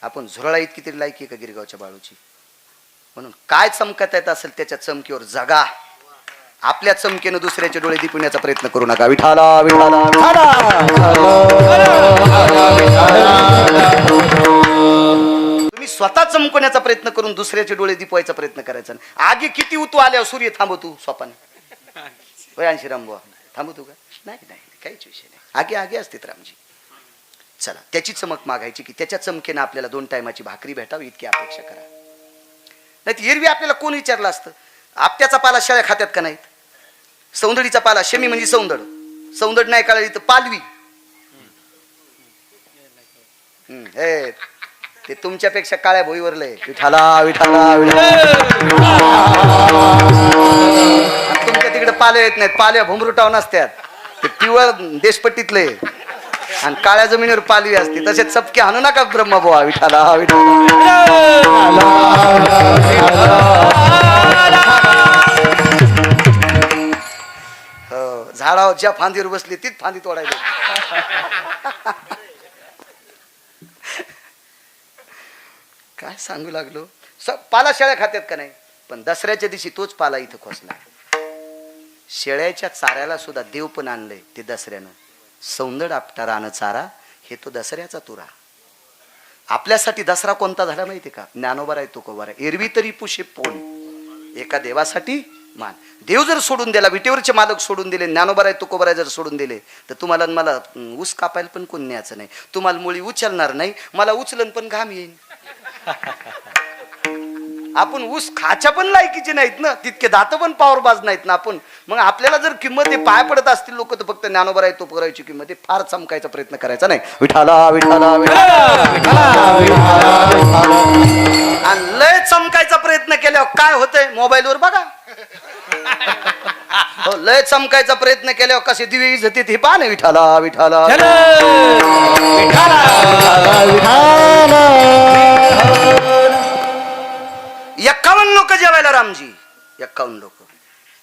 आपण झुरळा इतकी तरी लायकी का गिरगावच्या बाळूची? म्हणून काय चमकत येत असेल त्याच्या चमकीवर जगा. आपल्या चमकेनं दुसऱ्याचे डोळे दिपवण्याचा प्रयत्न करू नका. विठाला विठाला तुम्ही स्वतः चमकण्याचा प्रयत्न करून दुसऱ्याचे डोळे दिपवायचा प्रयत्न करायचा नाही. आगी किती उतू आल्यावर सूर्य थांबवतो स्वपाने. श्रीराम बुवा थांबवतो का? नाही नाही काहीच विषय नाही, आगे आगे असते रामजी. चला त्याची चमक मागायची की त्याच्या चमकेनं आपल्याला 2 टायमाची भाकरी भेटावी इतकी अपेक्षा करा. नाही एरवी आपल्याला कोण विचारलं असतं आपट्याचा पाला शेळ्या खात्यात का नाहीत? सौंदडीचा पाला, शमी म्हणजे सौंदड, सौंदड नाही कळली तर पालवी. ते तुमच्यापेक्षा काळ्या भोईवर लय. विठाला विठाला तुमच्या तिकडे पाले येत नाहीत, पाल्या भुमरुटाव नसतात, ते पिवळ देशपट्टीतले आणि काळ्या जमिनीवर पालवी असते. तसे चपके आणू नका ब्रह्मबुवा. विठाला हो झाडावर ज्या फांदीवर बसली तीच फांदी तोडायला. काय सांगू लागलो, पाला शेळ्या खात्यात का नाही? पण दसऱ्याच्या दिवशी तोच पाला इथं खोसला. शेळ्याच्या चाऱ्याला सुद्धा देव पण आणलंय ते दसऱ्यानं. सौंदड आपटा रान चारा हे तो दसऱ्याचा तुरा. आपल्यासाठी दसरा कोणता झाला माहिती का? ज्ञानोबा आहे तुकोबा आहे. एरवी तरी पुशे पोन, एका देवासाठी मान. देव जर सोडून दिला, विटेवरचे मालक सोडून दिले, ज्ञानोबा आहे तुकोबा जर सोडून दिले, तर तुम्हाला मला ऊस कापायला पण कोण न्यायचं नाही. तुम्हाला मुळी उचलणार नाही, मला उचलन पण घाम येईल. आपण ऊस खाच्या पण लायकीचे नाहीत ना, तितके दात पण पावरबाज नाहीत ना आपण. मग आपल्याला जर किंमत पाय पडत असतील लोक, तर फक्त ज्ञानोबा आहे तो करायची किंमत फार चमकायचा प्रयत्न करायचा नाही. विठाला विठाला आणि लय चमकायचा प्रयत्न केल्यावर काय होतंय मोबाईलवर बघा. हो लय चमकायचा प्रयत्न केल्यावर कसे दिवे इजते हे पहा ना. विठाला विठाला 51 लोक जेवायला रामजी, 51 लोक.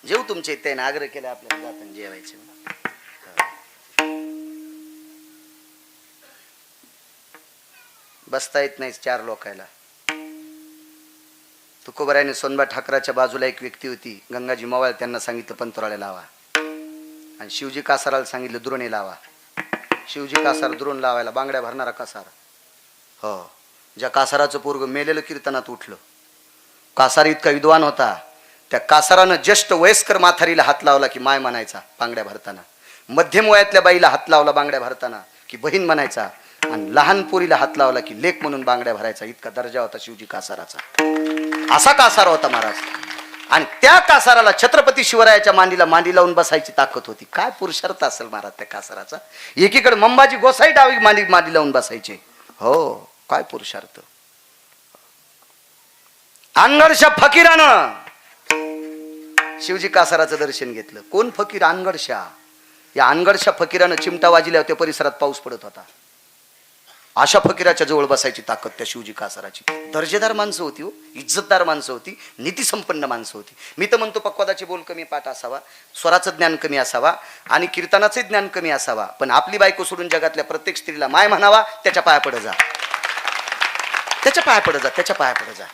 जेव तुमचे त्याने आग्रह केला आपल्याला जाताना जेवायचे. बसता येत नाही 4 लोकायला. तुकोबरायाने सोनबा ठाकराच्या बाजूला एक व्यक्ती होती गंगाजी मवाळ, त्यांना सांगितलं पंतराळे लावा, आणि शिवजी कासाराला सांगितलं दुरोणी लावा. शिवजी कासार दुरोण लावायला, बांगड्या भरणारा कासार. हो, ज्या कासाराचं पोरग मेलेलं कीर्तनात उठलं. कासार इतका विद्वान होता, त्या कासारानं ज्येष्ठ वयस्कर माथारीला हात लावला की माय म्हणायचा बांगड्या भरताना, मध्यम वयातल्या बाईला हात लावला बांगड्या भरताना की बहीण म्हणायचा, आणि लहान पोरीला हात लावला की लेक म्हणून बांगड्या भरायचा. इतका दर्जा होता शिवजी कासाराचा. असा कासार होता महाराज. आणि त्या कासाराला छत्रपती शिवरायाच्या मांडीला मांडी लावून बसायची ताकद होती. काय पुरुषार्थ असेल महाराज त्या कासाराचा. एकीकडे मंबाजी गोसाई डावी मांडी लावून बसायचे. हो, काय पुरुषार्थ. अनगडशा फकीरानं शिवजी कासाराचं दर्शन घेतलं. कोण फकीर? अनगडशा. या अनगडशा फकीरानं चिमटा वाजल्यावर त्या परिसरात पाऊस पडत होता. अशा फकीराच्या जवळ बसायची ताकद त्या शिवजी कासाराची. दर्जेदार माणसं होती हो, इज्जतदार माणसं होती, नीतीसंपन्न माणसं होती. मी तर म्हणतो पक्वादाचे बोल कमी पाठ असावा, स्वराचं ज्ञान कमी असावा, आणि कीर्तनाचे ज्ञान कमी असावा, पण आपली बायको सोडून जगातल्या प्रत्येक स्त्रीला माय म्हणावा. त्याच्या पाया पड जा, त्याच्या पाया पड जा, त्याच्या पाया पड जा.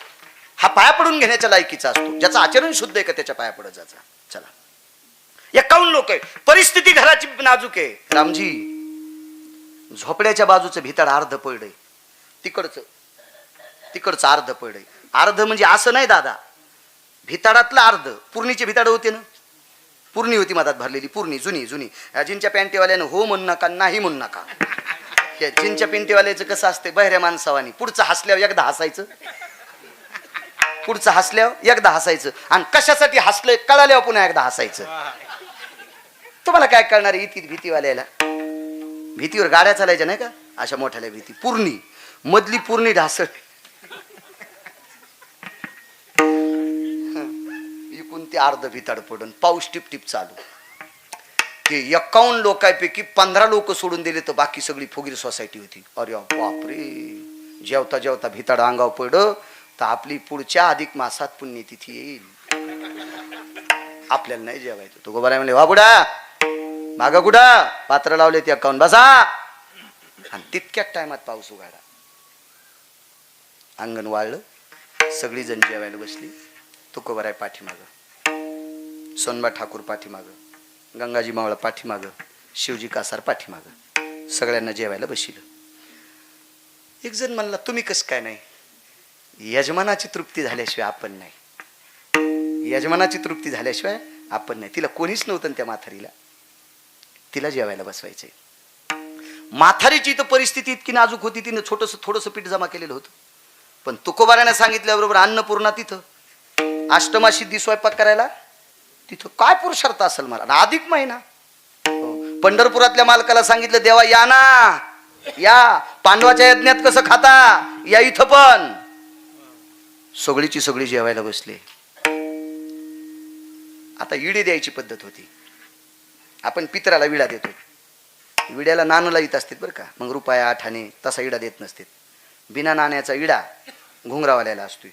हा पाया पडून घेण्याच्या लायकीचा असतो. ज्याचं आचरण शुद्ध आहे का त्याच्या पाया पड जायचा. चला, 51 लोक आहे. परिस्थिती घराची नाजूक आहे. रामजी, झोपड्याच्या बाजूचं भिताड अर्ध पडलंय, तिकडचं अर्ध पडलंय. अर्ध म्हणजे असं नाही दादा, भिताडातलं अर्ध. पूर्णीचे भिताड होते ना, पूर्णी होती मधात भरलेली, पूर्णी जुनी जुनी. जिनच्या पॅन्टीवाल्यानं हो म्हणू नका, नाही म्हणू नका. जिनच्या पॅन्टीवाल्याचं कसं असते, बहिऱ्या माणसावानी पुढचं हसल्यावर एकदा हसायचं, पुढचं हसल्यावर एकदा हसायचं, आणि कशासाठी हसलंय कळाल्यावर पुन्हा एकदा हसायचं. तुम्हाला काय कळणार इतकी भीतीवाल्याला. भीतीवर गाड्या चालायच्या नाही का, अशा मोठ्याल्या भीती. पूर्णी मधली पूर्णी ढासळ, इकून ते अर्ध भिताड पडून पाऊस टिप टिप चालू. ते 51 लोकांपैकी 15 लोक सोडून दिले तर बाकी सगळी फुगीर सोसायटी होती. अरे बापरे, जेवता जेवता भिताड अंगाव पड तर आपली पुढच्या अधिक मासात पुण्यतिथी येईल. आपल्याला नाही जेवायचं. तो गोबाराय म्हणले, वा बुडा माग कुठं, पात्र लावले ते 51 बसा. आणि तितक्याच टायमात पाऊस उघाडा. अंगण वाळलं, सगळी जण जेवायला बसली. तुकोबाराय पाठीमाग, सोनबा ठाकूर पाठीमाग, गंगाजी मावळा पाठीमाग, शिवजी कासार पाठीमाग. सगळ्यांना जेवायला बसलं. एक जण म्हणला, तुम्ही कसं काय नाही? यजमानाची तृप्ती झाल्याशिवाय आपण नाही, यजमानाची तृप्ती झाल्याशिवाय आपण नाही. तिला कोणीच नव्हतं त्या म्हातारीला, तिला जेवायला बसवायचंय. म्हातारीची तर परिस्थिती इतकी नाजूक होती, तिने थोडंसं पीठ जमा केलेलं होतं. पण तुकोबाराने सांगितल्याबरोबर अन्नपूर्णा तिथं अष्टमाशी स्वयंपाक करायला, तिथं काय पुरुषार्थ असेल मला. अधिक महिना. पंढरपुरातल्या मालकाला सांगितलं, देवा या ना, या पांडवाच्या यज्ञात कसं खाता, या इथं पण. सगळीची सगळी जेवायला बसले. आता इडी द्यायची पद्धत होती. आपण पितराला विडा देतो, विड्याला नाणं लावित असतात बरं का, मग रुपया 8 आणे तसा इडा देत नसते. बिना नाण्याचा इडा घुंगरावाल्याला असतोय.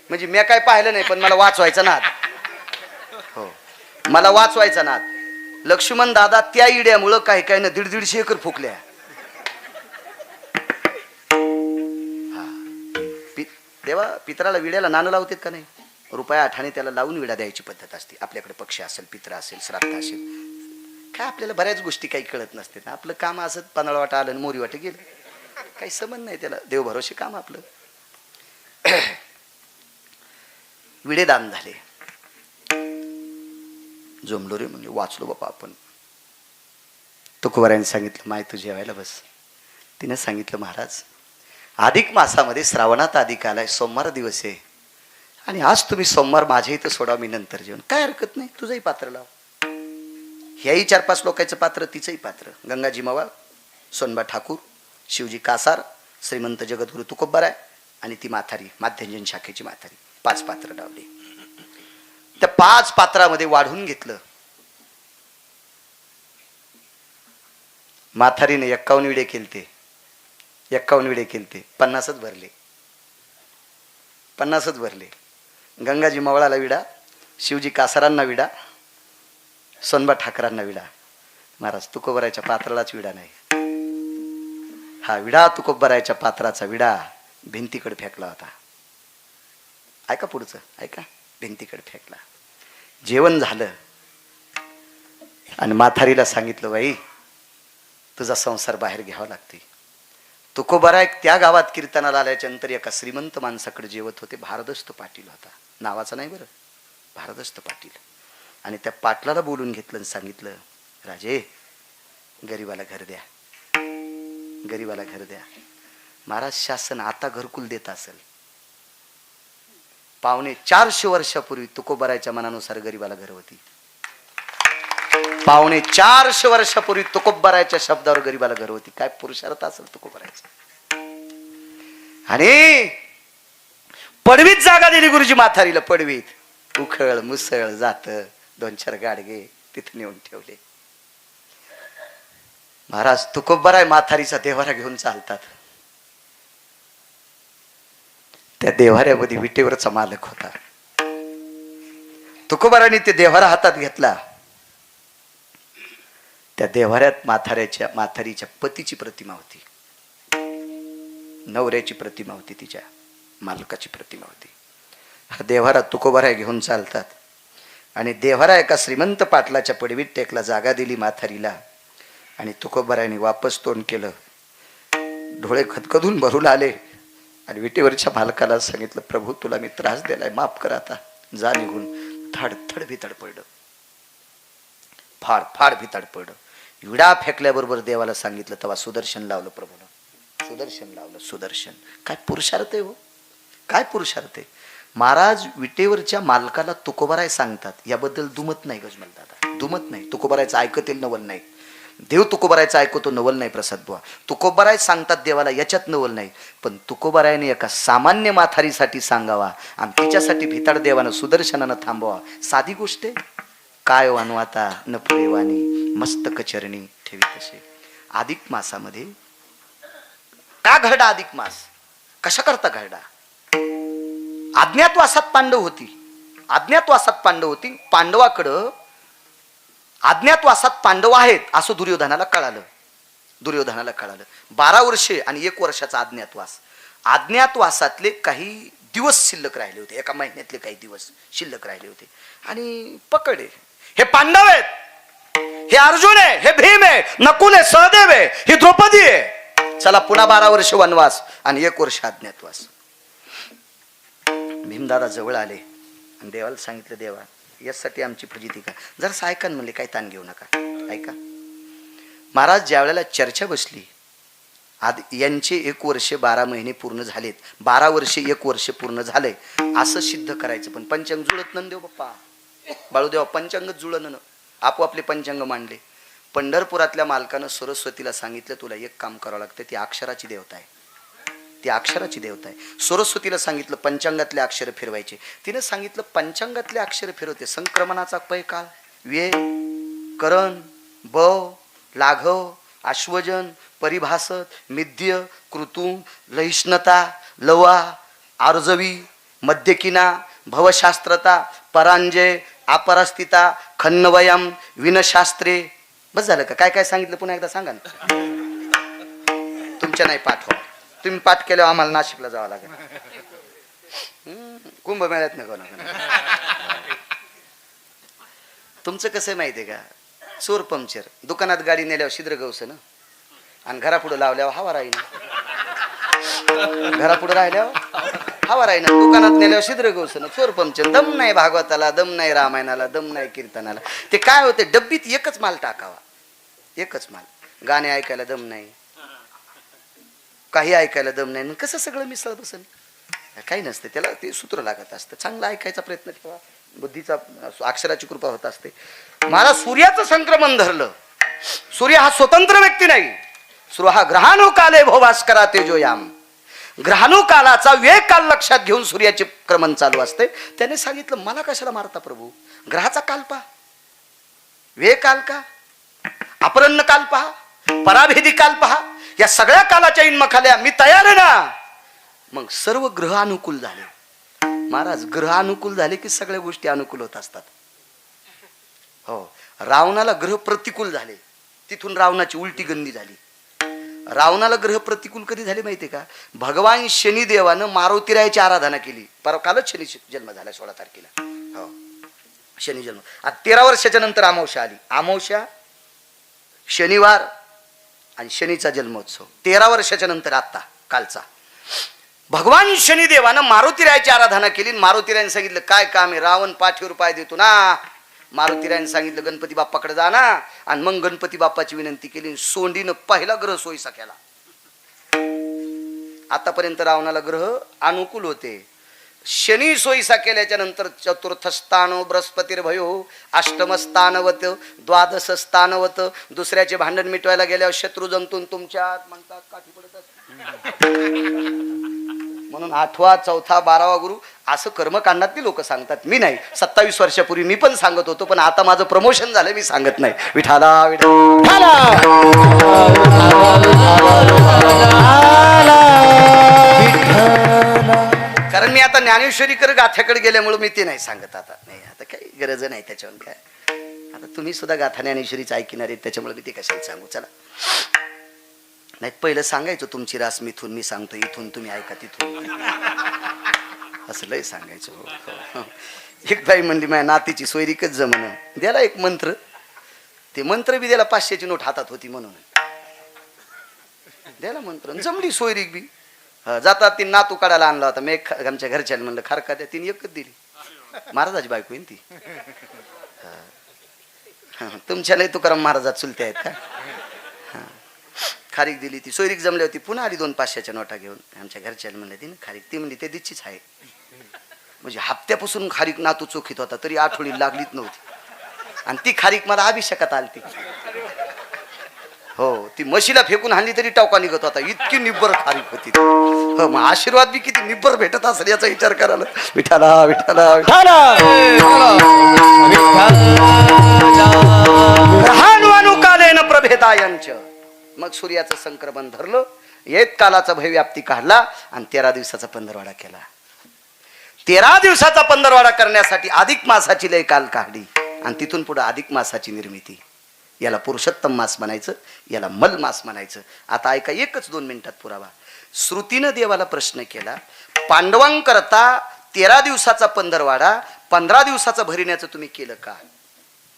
म्हणजे मी काय पाहिलं नाही, पण मला वाचवायचा नाद. हो, मला वाचवायचा नाद. लक्ष्मण दादा त्या इड्यामुळं काही काही ना 150-150 एकर फुकल्या. देवा पितराला विड्याला नाणं लावतात का नाही? रुपया 8 आणे त्याला लावून विडा द्यायची पद्धत असते. आपल्याकडे पक्ष असेल, पित्र असेल, श्राद्ध असेल, काय आपल्याला बऱ्याच गोष्टी काही कळत नसते ना. आपलं काम असं पांदळ वाटा आलं, मोरी वाटे गेलं, काही संबंध नाही त्याला. देव भरोसे काम आपलं. विडे दान झाले. जमलो रे म्हणजे वाचलो बापा आपण. तुकोबारायांनी सांगितलं, माय तू जेवायला बस. तिने सांगितलं, महाराज अधिक मासामध्ये श्रावणात अधिक आलाय, सोमवार दिवस आहे, आणि आज तुम्ही सोमवार माझ्या इथं सोडा, मी नंतर जेवण. काय हरकत नाही, तुझंही पात्र लाव. ह्याही 4-5 लोकांचं पात्र, तिचंही पात्र. गंगाजी मवाळ, सोनबा ठाकूर, शिवजी कासार, श्रीमंत जगद्गुरु तुकोबाराय आणि ती म्हातारी, माध्यंजन शाखेची म्हातारी. 5 पात्र लावली. त्या 5 पात्रामध्ये वाढून घेतलं. म्हातारीने 51 विडे केलते, 51 विडे केलते, 50च भरले, 50च भरले. गंगाजी मवळाला विडा, शिवजी कासारांना विडा, सोनबा ठाकरांना विडा. महाराज तुकोबरायच्या पात्रालाच विडा नाही. हा विडा तुकोबरायच्या पात्राचा विडा भिंतीकडे फेकला होता. ऐका पुढचं, ऐका. भिंतीकडे फेकला. जेवण झालं आणि म्हातारीला सांगितलं, बाई तुझा संसार बाहेर घ्यावा लागते. तुकोबराय त्या गावात कीर्तनाला आल्याच्या नंतर एका श्रीमंत माणसाकडे जेवत होते. भारदस्त पाटील होता, नावाचा नाही बरं, भारदस्त पाटील. आणि त्या पाटलाला बोलून घेतलं आणि सांगितलं, राजे गरीबाला घर द्या, गरीबाला घर द्या. महाराज शासन आता घरकुल देत असेल. 450 वर्षापूर्वी तुकोबरायच्या मनानुसार गरीबाला घर होती. 450 वर्षापूर्वी तुकोबरायच्या शब्दावर गरीबाला घर होती. काय पुरुषार्थ असेल तुकोबरायचा. आणि पडवीत जागा दिली गुरुजी म्हातारीला. पडवीत उखळ मुसळ जात 2-4 गाडगे तिथे नेऊन ठेवले. महाराज तुकोबराय म्हातारीचा देवारा घेऊन चालतात. त्या देवाऱ्यामध्ये विटेवरचा मालक होता. तुकोबराने ते देवारा हातात घेतला. त्या देवाऱ्यात म्हातारीच्या पतीची प्रतिमा होती, नवऱ्याची प्रतिमा होती, तिच्या मालकाची प्रतिमा होती. हा देवारा तुकोबराय घेऊन चालतात. आणि देवारा एका श्रीमंत पाटलाच्या पडवीत टेकला. जागा दिली म्हातारीला. आणि तुकोबरायने वापस तोंड केलं. डोळे खदखदून भरून आले. आणि विटेवरच्या मालकाला सांगितलं, प्रभू तुला मी त्रास दिलाय, माफ कर, आता जा निघून. थड थड भितड पडलं, फाड फाड भितड पडलं. विडा फेकल्याबरोबर देवाला सांगितलं, तेव्हा सुदर्शन लावलं प्रभूनं. सुदर्शन लावलं. सुदर्शन. काय पुरुषार्थ आहे हो, काय पुरुषार्थ आहे. महाराज विटेवरच्या मालकाला तुकोबराय सांगतात. याबद्दल दुमत नाही गजमल दादा, दुमत नाही. तुकोबरायचं ऐकतील नवल नाही. देव तुकोबरायचं ऐकतो नवल नाही प्रसाद बुवा. तुकोबराय सांगतात देवाला, याच्यात नवल नाही. पण तुकोबरायने एका सामान्य माथारीसाठी सांगावा आणि तिच्यासाठी भिताड देवानं सुदर्शनानं थांबवा. साधी गोष्ट आहे. काय वानवाता न पुरेवानी मस्तक चरणी ठेवी तसे. अधिक मासामध्ये का घडा अधिक मास? कशा करता घडा? अज्ञातवासात पांडव होती. अज्ञातवासात पांडव होती. पांडवाकडं अज्ञातवासात पांडव आहेत असं दुर्योधनाला कळालं. दुर्योधनाला कळालं. 12 वर्षे आणि 1 वर्षाचा अज्ञातवास. अज्ञातवासातले काही दिवस शिल्लक राहिले होते. एका महिन्यातले काही दिवस शिल्लक राहिले होते. आणि पकडे हे पांडव आहेत, हे अर्जुन आहे, हे भीम आहे, नकुल आहे, सहदेव आहे, ही द्रौपदी आहे. चला पुन्हा 12 वर्ष वनवास आणि 1 वर्ष अज्ञातवास. भीमदादा जवळ आले आणि देवाला सांगितलं, देवा यासाठी आमची फजिती का? जरा ऐका म्हणले, काही ताण घेऊ नका, ऐका. महाराज ज्या वेळेला चर्चा बसली, यांचे 1 वर्ष 12 महिने पूर्ण झालेत, 12 वर्षे 1 वर्ष पूर्ण झालंय असं सिद्ध करायचं. पण पंचांग जुळत न देव बाप्पा, बाळूदेवा पंचांगच जुळन न. आपोआपले पंचांग मांडले. पंढरपुरातल्या मालकानं सरस्वतीला सांगितलं, तुला एक काम करावं लागतं, ती अक्षराची देवता आहे, ती अक्षराची देवता आहे. सरस्वतीला सांगितलं पंचांगातले अक्षर फिरवायचे. तिने सांगितलं पंचांगातले अक्षर फिरवते. संक्रमणाचा पै काळ, व्यय, करण, ब, लाघव, आश्वजन, परिभासत, मिद्य, कृतू, लहिष्णता, लवा, आर्जवी, मध्यकिना, भवशास्त्रता, परांजय, अपरास्थिता, खन्नवयम, विनशास्त्रे. बस झालं का? काय काय सांगितलं पुन्हा एकदा सांगा ना. तुमच्या नाही पाठवा, तुम्ही पाठ केल्यावर आम्हाला नाशिकला जावं लागेल. कुंभमेळ्यात नको ना. तुमचं कसं माहितीये का? चोर पंक्चर. दुकानात गाडी नेल्यावर छिद्र गवस ना, आणि घरापुढे लावल्यावर हवा राहील. घरापुढे राहिल्यावर हवा राहील. दुकानात नेल्यावर छिद्र गवस ना. चोर पंक्चर. दम नाही भागवताला, दम नाही रामायणाला, दम नाही कीर्तनाला. ते काय होते, डब्बीत एकच माल टाकावा, एकच माल. गाणे ऐकायला दम नाही, काही ऐकायला दम नाही, मग कसं सगळं मिसळ बसेल? काही नसते त्याला, ते सूत्र लागत असतं. चांगला ऐकायचा प्रयत्न ठेवा, बुद्धीचा अक्षराची कृपा होत असते. मला सूर्याचं संक्रमण धरलं. सूर्य हा स्वतंत्र व्यक्ती नाही. सूर्य हा ग्रहाणू काले भो भास्करा तेजोयाम. ग्रहाणू कालाचा वेग काल लक्षात घेऊन सूर्याचे क्रमण चालू असते. त्याने सांगितलं, मला कशाला मारता प्रभू? ग्रहाचा काल पहा, वेग काल का, अपरन्न काल पहा, पराभेदी काल पहा. या सगळ्या कालाच्या इन्मखाल्या मी तयार आहे ना. मग सर्व ग्रह अनुकूल झाले. महाराज ग्रह अनुकूल झाले की सगळ्या गोष्टी अनुकूल होत असतात. हो, रावणाला ग्रह प्रतिकूल झाले, तिथून रावणाची उलटी गंदी झाली. रावणाला ग्रह प्रतिकूल कधी झाले माहितीये का? भगवान शनिदेवानं मारुतीरायाची आराधना केली. कालच शनी जन्म झाला 16 तारखेला. हो, शनी जन्म. 13 वर्षाच्या नंतर अमावस्या आली. अमावस्या, शनिवार आणि शनीचा जन्मोत्सव 13 वर्षाच्या नंतर आता कालचा. भगवान शनिदेवानं मारुतीरायाची आराधना केली. मारुतीरायाने सांगितलं काय काम आहे? रावण पाठीवर पाय देतो ना. मारुतीरायाने सांगितलं गणपती बाप्पाकडे जा ना. आणि मग गणपती बाप्पाची विनंती केली. सोंडीनं पहिला ग्रह सोयीसा केला. आतापर्यंत रावणाला ग्रह अनुकूल होते. शनी सोयीसा केल्याच्या नंतर चतुर्थ स्थान बृहस्पतीर्भयो, अष्टम स्थानवत, द्वादश स्थानवत. दुसऱ्याचे भांडण मिटवायला गेल्यावर शत्रू जंतून तुमच्यात म्हणतात काठी पडत असते. म्हणून 8वा 4था 12वा गुरु असं कर्मकांडातली लोक सांगतात. मी नाही. 27 वर्षापूर्वी मी पण सांगत होतो, पण आता माझं प्रमोशन झालं, मी सांगत नाही. विठाला विठाला. कारण मी आता ज्ञानेश्वरीकर गाथ्याकडे गेल्यामुळे मी ते नाही सांगत. आता नाही, आता काही गरज नाही त्याच्यावर. काय आता तुम्ही सुद्धा गाथा ज्ञानेश्वरीच ऐकणार आहेत, त्याच्यामुळे मी ते कशाला सांगू. चला, नाही पहिलं सांगायचं तुमची रास मिथून, मी सांगतो इथून, तुम्ही ऐका तिथून, असं लय सांगायचं. हो. एक बाई म्हणली माझ्या नातीची सोयरीकच जमन, द्याला एक मंत्र. ते मंत्र बी द्याला 500ची नोट हातात होती म्हणून द्याला मंत्र. जमली सोयरीक बी. जातात ती नातू काढायला आणला होता. मी आमच्या घरच्या म्हणलं खारका द्या, तिने एकच दिली. महाराजाची बायको येईन ती. तुमच्या नाही तुकाराम महाराजात चुलते आहेत का? खारीक दिली. ती सोयरीक जमली होती. पुन्हा आली 2 500च्या नोटा घेऊन. आमच्या घरच्या म्हणलं ती ना खारीक. ती म्हणली ते दिच्छीच आहे. म्हणजे हप्त्यापासून खारीक नातू चोखीत होता, तरी आठवडी लागलीच नव्हती. आणि ती खारीक मला अभिषेकात आलती. हो, ती म्हशीला फेकून हाणली तरी टावका निघत होता, इतकी निब्बर खारीक होती. हो, मग आशीर्वाद बी किती निब्बर भेटत असेल याचा विचार करायला. विठाला विठाला प्रभेदायंच. मग सूर्याचं संक्रमण धरलं, एक कालाचा भयव्याप्ती काढला आणि 13 दिवसाचा पंधरवाडा केला. 13 दिवसाचा पंधरवाडा करण्यासाठी अधिक मासाची लय काल काढली आणि तिथून पुढे अधिक मासाची निर्मिती. याला पुरुषोत्तम मास म्हणायचं, याला मल मास म्हणायचं. आता ऐका, एकच 2 मिनिटात पुरावा. श्रुतीनं देवाला प्रश्न केला, पांडवांकरता 13 दिवसाचा पंधरवाडा 15 दिवसाचा भरिण्याचं तुम्ही केलं का?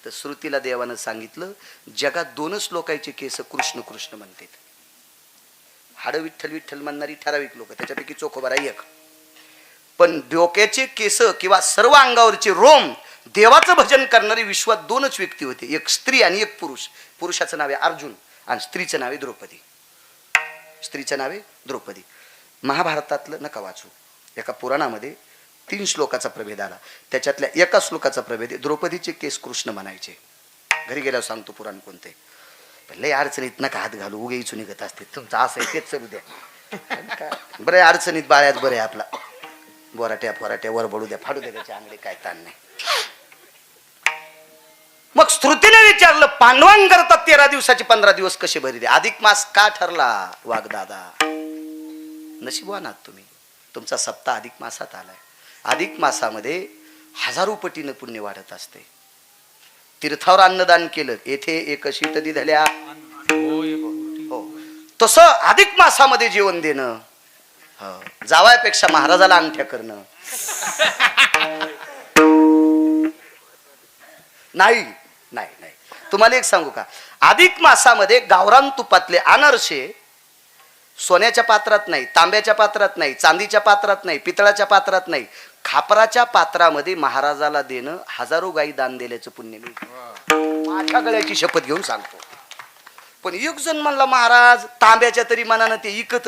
तर श्रुतीला देवानं सांगितलं, जगात 2च लोकांचे केस कृष्ण कृष्ण म्हणतात. हाड विठ्ठल विठ्ठल म्हणणारी ठराविक लोक, त्याच्यापैकी चोखोबारा एक. पण डोक्याचे केस किंवा सर्व अंगावरचे रोम देवाचं भजन करणारी विश्वात 2च व्यक्ती होते, एक स्त्री आणि एक पुरुष. पुरुषाचं नाव आहे अर्जुन आणि स्त्रीचं नाव आहे द्रौपदी. स्त्रीचं नाव आहे द्रौपदी. महाभारतातलं नका वाचू, एका पुराणामध्ये 3 श्लोकाचा प्रभेद आला. त्याच्यातल्या एका श्लोकाचा प्रभेद आहे, द्रौपदीचे केस कृष्ण म्हणायचे. घरी गेल्यावर सांगतो पुराण कोणते. लय अडचणीत नका हात घालू, उगे इचू निघत असते. तुमचं असं आहे तेच चलू द्या. बरं अडचणीत बाळ्यात बरं आहे आपला. बोराट्या फोराट्या वर बडू द्या, फाडू द्या त्याच्या अंगडी, काय ताण नाही. मग श्रुतीने विचारलं, पांडवांकरता 13 दिवसाचे 15 दिवस कसे भरले? अधिक मास का ठरला? वाघदादा, नशिबवान आहात तुम्ही, तुमचा सप्ताह अधिक मासात आलाय. अधिक मासामध्ये 1000 पटीनं पुण्य वाढत असते. तीर्थावर अन्नदान केलं, येथे एक शीतदी झाल्या. हो, तसं अधिक मासामध्ये जेवण देणं, जावायपेक्षा महाराजाला अंगठ्या करणं नाही नाही नाही. तुम्हाला एक सांगू का, अधिक मासामध्ये गावरान तुपातले अनारसे सोन्याच्या पात्रात नाही, तांब्याच्या पात्रात नाही, चांदीच्या पात्रात नाही, पितळाच्या पात्रात नाही, खापराच्या पात्रामध्ये महाराजाला देणं, 1000 गाई दान दिल्याचं पुण्य मी माझ्या गळ्याची शपथ घेऊन सांगतो. पण एक जण म्हणला, महाराज तांब्याच्या तरी मनानं ते इकत,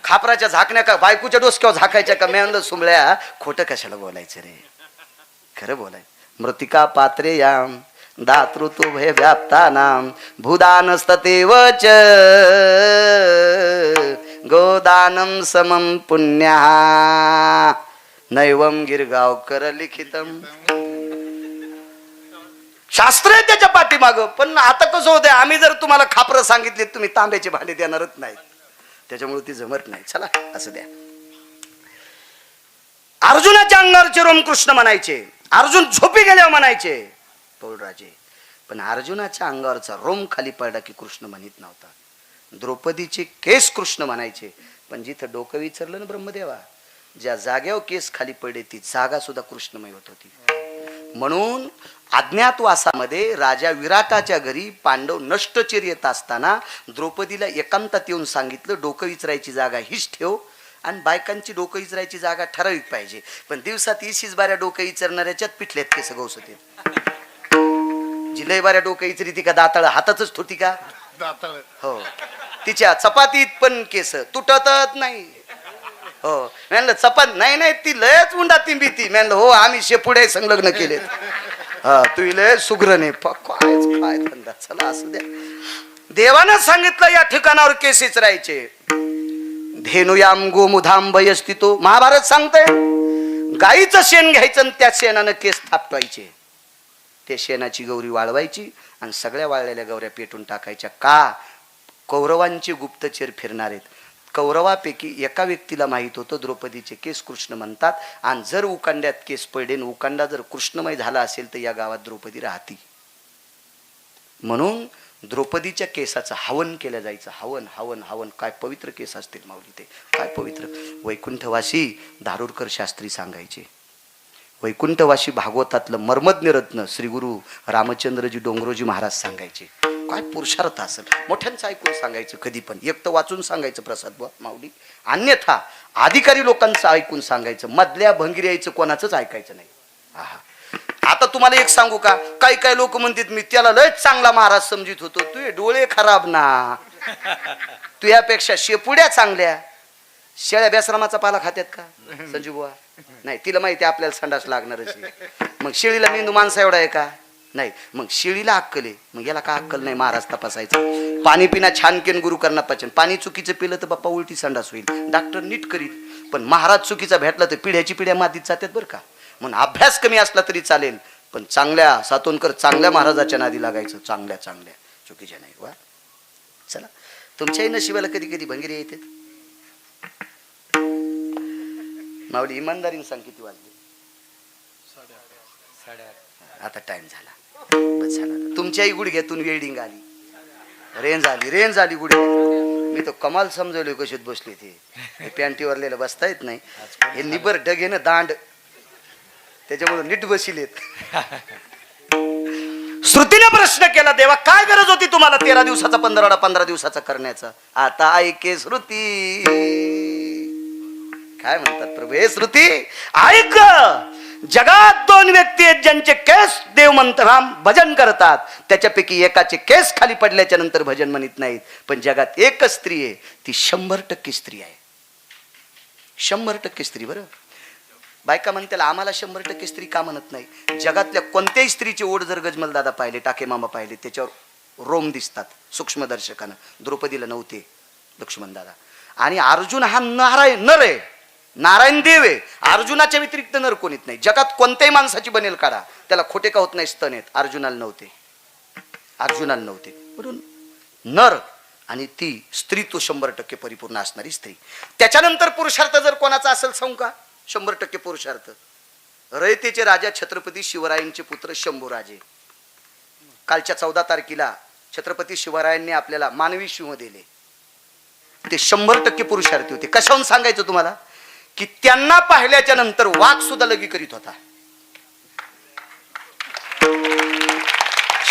खापराच्या झाकण्या का बायकोच्या डोसक्यावर झाकायच्या का? मेंद सुमळ्या, खोटं कशाला बोलायचं रे, खरं बोलाय. मृतिका पात्रे याम दातृतु भय व्याप्तानाम भूदानस्ततेवच गोदानम समम पुण्या नैवम गिरगावकर लिखितम. शास्त्र आहे त्याच्या पाठीमाग. पण आता कसं होतंय, आम्ही जर तुम्हाला खापरं सांगितले, तुम्ही तांब्याचे भांडे देणारच नाही, त्याच्यामुळे ती जमत नाही. चला असं द्या. अर्जुनाच्या अंगावरचे रोम कृष्ण म्हणायचे, अर्जुन झोपी गेल्यावर म्हणायचे पौळराजे. पण अर्जुनाच्या अंगावरचा रोम खाली पडला की कृष्ण म्हणत नव्हता. द्रौपदीचे केस कृष्ण म्हणायचे, पण जिथं डोकं विचारलं ना ब्रह्मदेवा, ज्या जागेवर केस खाली पडले ती जागा सुद्धा कृष्णमय होत होती. म्हणून अज्ञातवासामध्ये राजा विराटाच्या घरी पांडव नष्टचेर येत असताना द्रौपदीला एकांतात येऊन सांगितलं, डोकं विचारायची जागा हीच ठेव आणि बायकांची डोकं विचारायची जागा ठराविक पाहिजे. पण दिवसात 20 बाऱ्या डोकं विचारणाऱ्याच्यात पिठल्यात केस गौस होते. जिलय बाऱ्या डोकं विचारी ती का दाताळ हातातच ठोती का? हो, तिच्या चपातीत पण केस तुटतच नाही. हो म्हणलं चपात नाही नाही ती लयच उंडा तिंबी म्हणलं हो आम्ही शेपुडे संलग्न केले. हा तू लय सुग्रने काय धंदा. चला असू द्या. देवानं सांगितलं या ठिकाणावर केसेच राहायचे. धेनुयाम गोमुधाम भयस्थितो, महाभारत सांगतंय गाईचं शेण घ्यायचं आणि त्या शेणानं केस थापवायचे. ते शेणाची गौरी वाळवायची आणि सगळ्या वाळलेल्या गौऱ्या पेटून टाकायच्या. का? कौरवांचे गुप्तचर फिरणार आहेत. कौरवापैकी एका व्यक्तीला माहित होतं द्रौपदीचे केस कृष्ण म्हणतात, आणि जर उकांड्यात केस पडले, उकांडा जर कृष्णमय झाला असेल तर या गावात द्रौपदी राहती. म्हणून द्रौपदीच्या केसाचं हवन केलं जायचं. हवन हवन हवन. काय पवित्र केस असतील माऊली ते, काय पवित्र. वैकुंठवासी धारुरकर शास्त्री सांगायचे, वैकुंठवासी भागवतातलं मर्मज्ञ रत्न श्री गुरु रामचंद्रजी डोंगरोजी महाराज सांगायचे. काय पुरुषार्थ असेल. मोठ्यांचं ऐकून सांगायचं कधी पण, एक तर वाचून सांगायचं प्रसाद माऊली, अन्यथा अधिकारी लोकांचं ऐकून सांगायचं. मधल्या भंगिऱ्याचं कोणाचंच ऐकायचं नाही. आहा. आता तुम्हाला एक सांगू का, काही काही लोक म्हणतात मी त्याला लय चांगला महाराज समजित होतो. तुझे डोळे खराब ना, तुझ्यापेक्षा शेपुड्या चांगल्या. शेळ्या बेसरामाचा पाला खात्यात का संजू बुवा? नाही. तिला माहिती आपल्याला संडास लागणारच. मग शेळीला मेंदू माणसा एवढा आहे का? नाही. मग शेळीला अक्कल आहे, मग याला का अक्कल नाही? महाराज तपासायचं. पाणी पिना छान केन गुरु करणं पचन. पाणी चुकीचं पिलं तर बाप्पा उलटी संडास होईल, डॉक्टर नीट करीत. पण महाराज चुकीचा भेटला तर पिढ्याची पिढ्या मातीत जातात बरं का. म्हणून अभ्यास कमी असला तरी चालेल, पण चांगल्या सातोनकर चांगल्या महाराजाच्या नादी लागायचं. चांगल्या चांगल्या, चुकीच्या नाही. वा चला, तुमच्याही नशिबाला कधी कधी भंगिरी येतात. माऊली इमानदारीने सांग किती वाजले? 8:30. आता टाइम झाला. बस झाला. तुमच्याही गुडघ्यातून वेल्डिंग आली, रेंज आली गुडघ्यातून. मी तो कमाल समजवले कशात बसले ते पॅन्टीवरलेलं बसता येत नाही. हे निबर डगे ना दांड, त्याच्यामुळे नीट बसिलेत. श्रुतीने प्रश्न केला, देवा काय गरज होती तुम्हाला 13 दिवसाचा 15 दिवसाचा करण्याचा? आता ऐके श्रुती. काय म्हणतात प्रभू? हे श्रुती ऐक, जगात 2 व्यक्ती आहेत ज्यांचे केस देव मंत्राम भजन करतात. त्याच्यापैकी एकाचे केस खाली पडल्याच्या नंतर भजन म्हणत नाहीत. पण जगात एकच स्त्री आहे, ती 100% स्त्री आहे. 100% स्त्री. बरं, बायका म्हणतील आम्हाला 100% स्त्री का म्हणत नाही? जगातल्या कोणत्याही स्त्रीचे ओढ जर गजमल दादा पाहिले, टाके मामा पाहिले, त्याच्यावर रोम दिसतात सूक्ष्मदर्शकानं. द्रौपदीला नव्हते लक्ष्मण दादा. आणि अर्जुन हा नर आहे, नारायण देव आहे. अर्जुनाच्या व्यतिरिक्त नर कोणीच नाही. जगात कोणत्याही माणसाची बनेल काढा, त्याला खोटे का होत नाही स्तन आहेत. अर्जुनाला नव्हते. म्हणून नर आणि ती स्त्री तो 100% परिपूर्ण असणारी स्त्री. त्याच्यानंतर पुरुषार्थ जर कोणाचा असेल सांगू का? 100% पुरुषार्थ. रयतेचे राजा छत्रपती शिवरायांचे पुत्र शंभूराजे. कालच्या 14 तारखेला छत्रपती शिवरायांनी आपल्याला मानवी सिंह दिले. ते 100% पुरुषार्थी होते. कशाहून सांगायचं तुम्हाला? की त्यांना पाहिल्याच्या नंतर वाघ सुद्धा लगी करीत होता.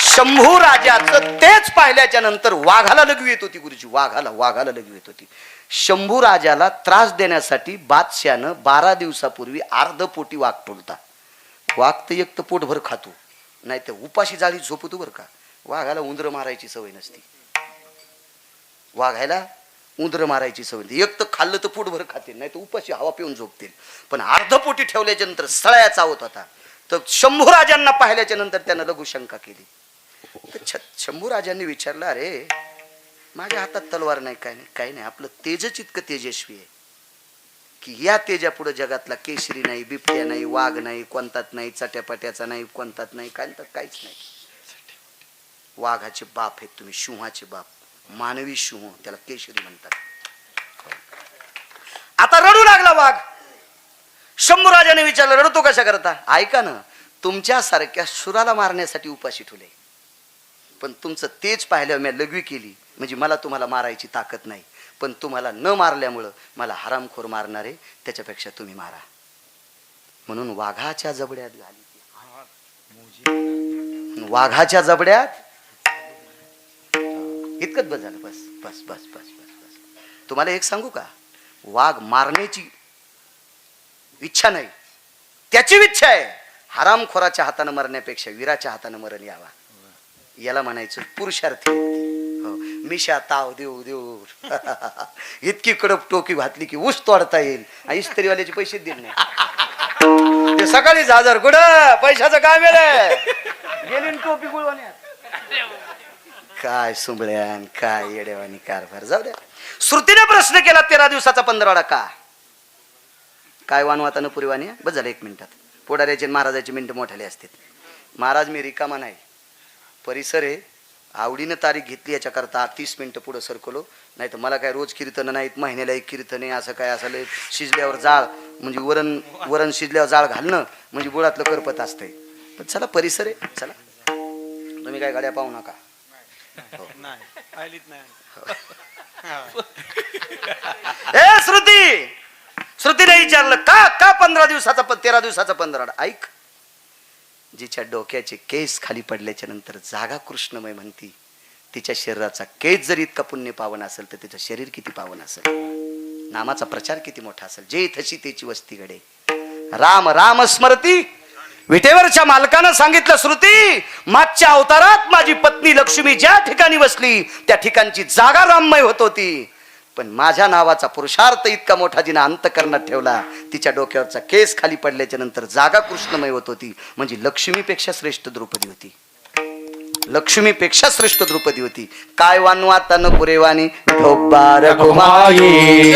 शंभू राजाचं तेच पाहिल्याच्या नंतर वाघाला लगवी येत होती. गुरुजी, वाघाला लगवी येत होती. शंभू राजाला त्रास देण्यासाठी बादशाहनं 12 दिवसापूर्वी अर्ध पोटी वाघ टोलता. वाघ तर एक तर पोटभर खातो, नाही तर उपाशी जाळी झोपतो बरं का. वाघाला उंदर मारायची सवय नसती. वाघायला उंदर मारायची सवय. एक तर खाल्लं तर पोटभर खातील, नाही तर उपाशी हवा पिऊन झोपतील. पण अर्ध पोटी ठेवल्याच्या नंतर सळया चावत होता. तर शंभू राजांना पाहिल्याच्या नंतर त्यानं लघुशंका केली. तर शंभू राजांनी विचारलं, अरे माझ्या हातात तलवार नाही, काय नाही, आपलं तेजच इतकं तेजस्वी आहे की या तेजा पुढे जगातला केशरी नाही, बिबट्या नाही, वाघ नाही, कोणताच नाही, चट्यापट्याचा नाही, कोणताच नाही, काहीच नाही. वाघाचे बाप आहेत तुम्ही, सिंहाचे बाप, मानवी सिंह, त्याला केशरी म्हणतात. आता रडू लागला वाघ. शंभूराजाने विचारलं, रडतो कशा करता? ऐका ना, तुमच्यासारख्या शुराला मारण्यासाठी उपाशी ठेवले, पण तुमचं तेच पाहिल्यावर मी लघवी केली, म्हणजे मला तुम्हाला मारायची ताकद नाही, पण तुम्हाला न मारल्यामुळं मला हरामखोर मारणारे, त्याच्यापेक्षा तुम्ही मारा. म्हणून वाघाच्या जबड्यात घाली. वाघाच्या जबड्यात इतकंच बस झालं. बस बस बस बस बस बस. तुम्हाला एक सांगू का, वाघ मारण्याची इच्छा नाही, त्याची इच्छा आहे हरामखोराच्या हाताने मरण्यापेक्षा वीराच्या हाताने मरण यावा. याला म्हणायचं पुरुषार्थी व्यक्ती. हो, मिशा ताव देऊ देऊ इतकी कडक टोकी घातली की ऊस तोडता येईल. इस्त्रीवाल्याचे पैसे दिले नाही, ते सकाळीच 1000 कुठं पैशाचं काय मिळेल, गेली न टोपी गुळवण्यात. काय सुंबळ्यान, काय येडेवानी कारभार. जाऊ द्या. श्रुतीने प्रश्न केला 13 दिवसाचा 15 का काय वानवातानं पुरीवानी. बस झालं 1 मिनिटात. पोडाऱ्याचे महाराजाचे मिनिटं मोठ्याले असतात. महाराज मी रिकामा नाही, परिसर आहे, आवडीनं तारीख घेतली याच्याकरता 30 मिनिटं पुढं सरकलो. नाही तर मला काय रोज कीर्तन नाहीत, महिन्याला 1 कीर्तन आहे. असं काय असं शिजल्यावर जाळ म्हणजे वरण शिजल्यावर जाळ घालणं म्हणजे बुडातलं करपत असतंय. पण चला परिसर आहे, चला. तुम्ही काय गाड्या पाहू नका. हो. ए श्रुतीने विचारलं का 15 दिवसाचा 13 दिवसाचा 15. ऐक, जिच्या डोक्याचे केस खाली पडल्याच्या नंतर जागा कृष्णमय म्हणती, तिच्या शरीराचा केस जर इतका पुण्य पावन असेल तर तिचं शरीर किती पावन असेल, नामाचा प्रचार किती मोठा असेल. जे थशी त्याची वस्ती घडे. राम राम स्मरती. विटेवरच्या मालकानं सांगितलं, श्रुती मागच्या अवतारात माझी पत्नी लक्ष्मी ज्या ठिकाणी बसली त्या ठिकाणची जागा राममय होत होती, पण माझ्या नावाचा पुरुषार्थ इतका मोठा जिने अंतकरणात ठेवला, तिच्या डोक्यावरचा केस खाली पडल्याच्या नंतर जागा कृष्णमय होत होती. म्हणजे लक्ष्मीपेक्षा श्रेष्ठ द्रौपदी होती, लक्ष्मीपेक्षा श्रेष्ठ द्रौपदी होती. काय वानवा तन पुरेवानी ढोबार घुमाई.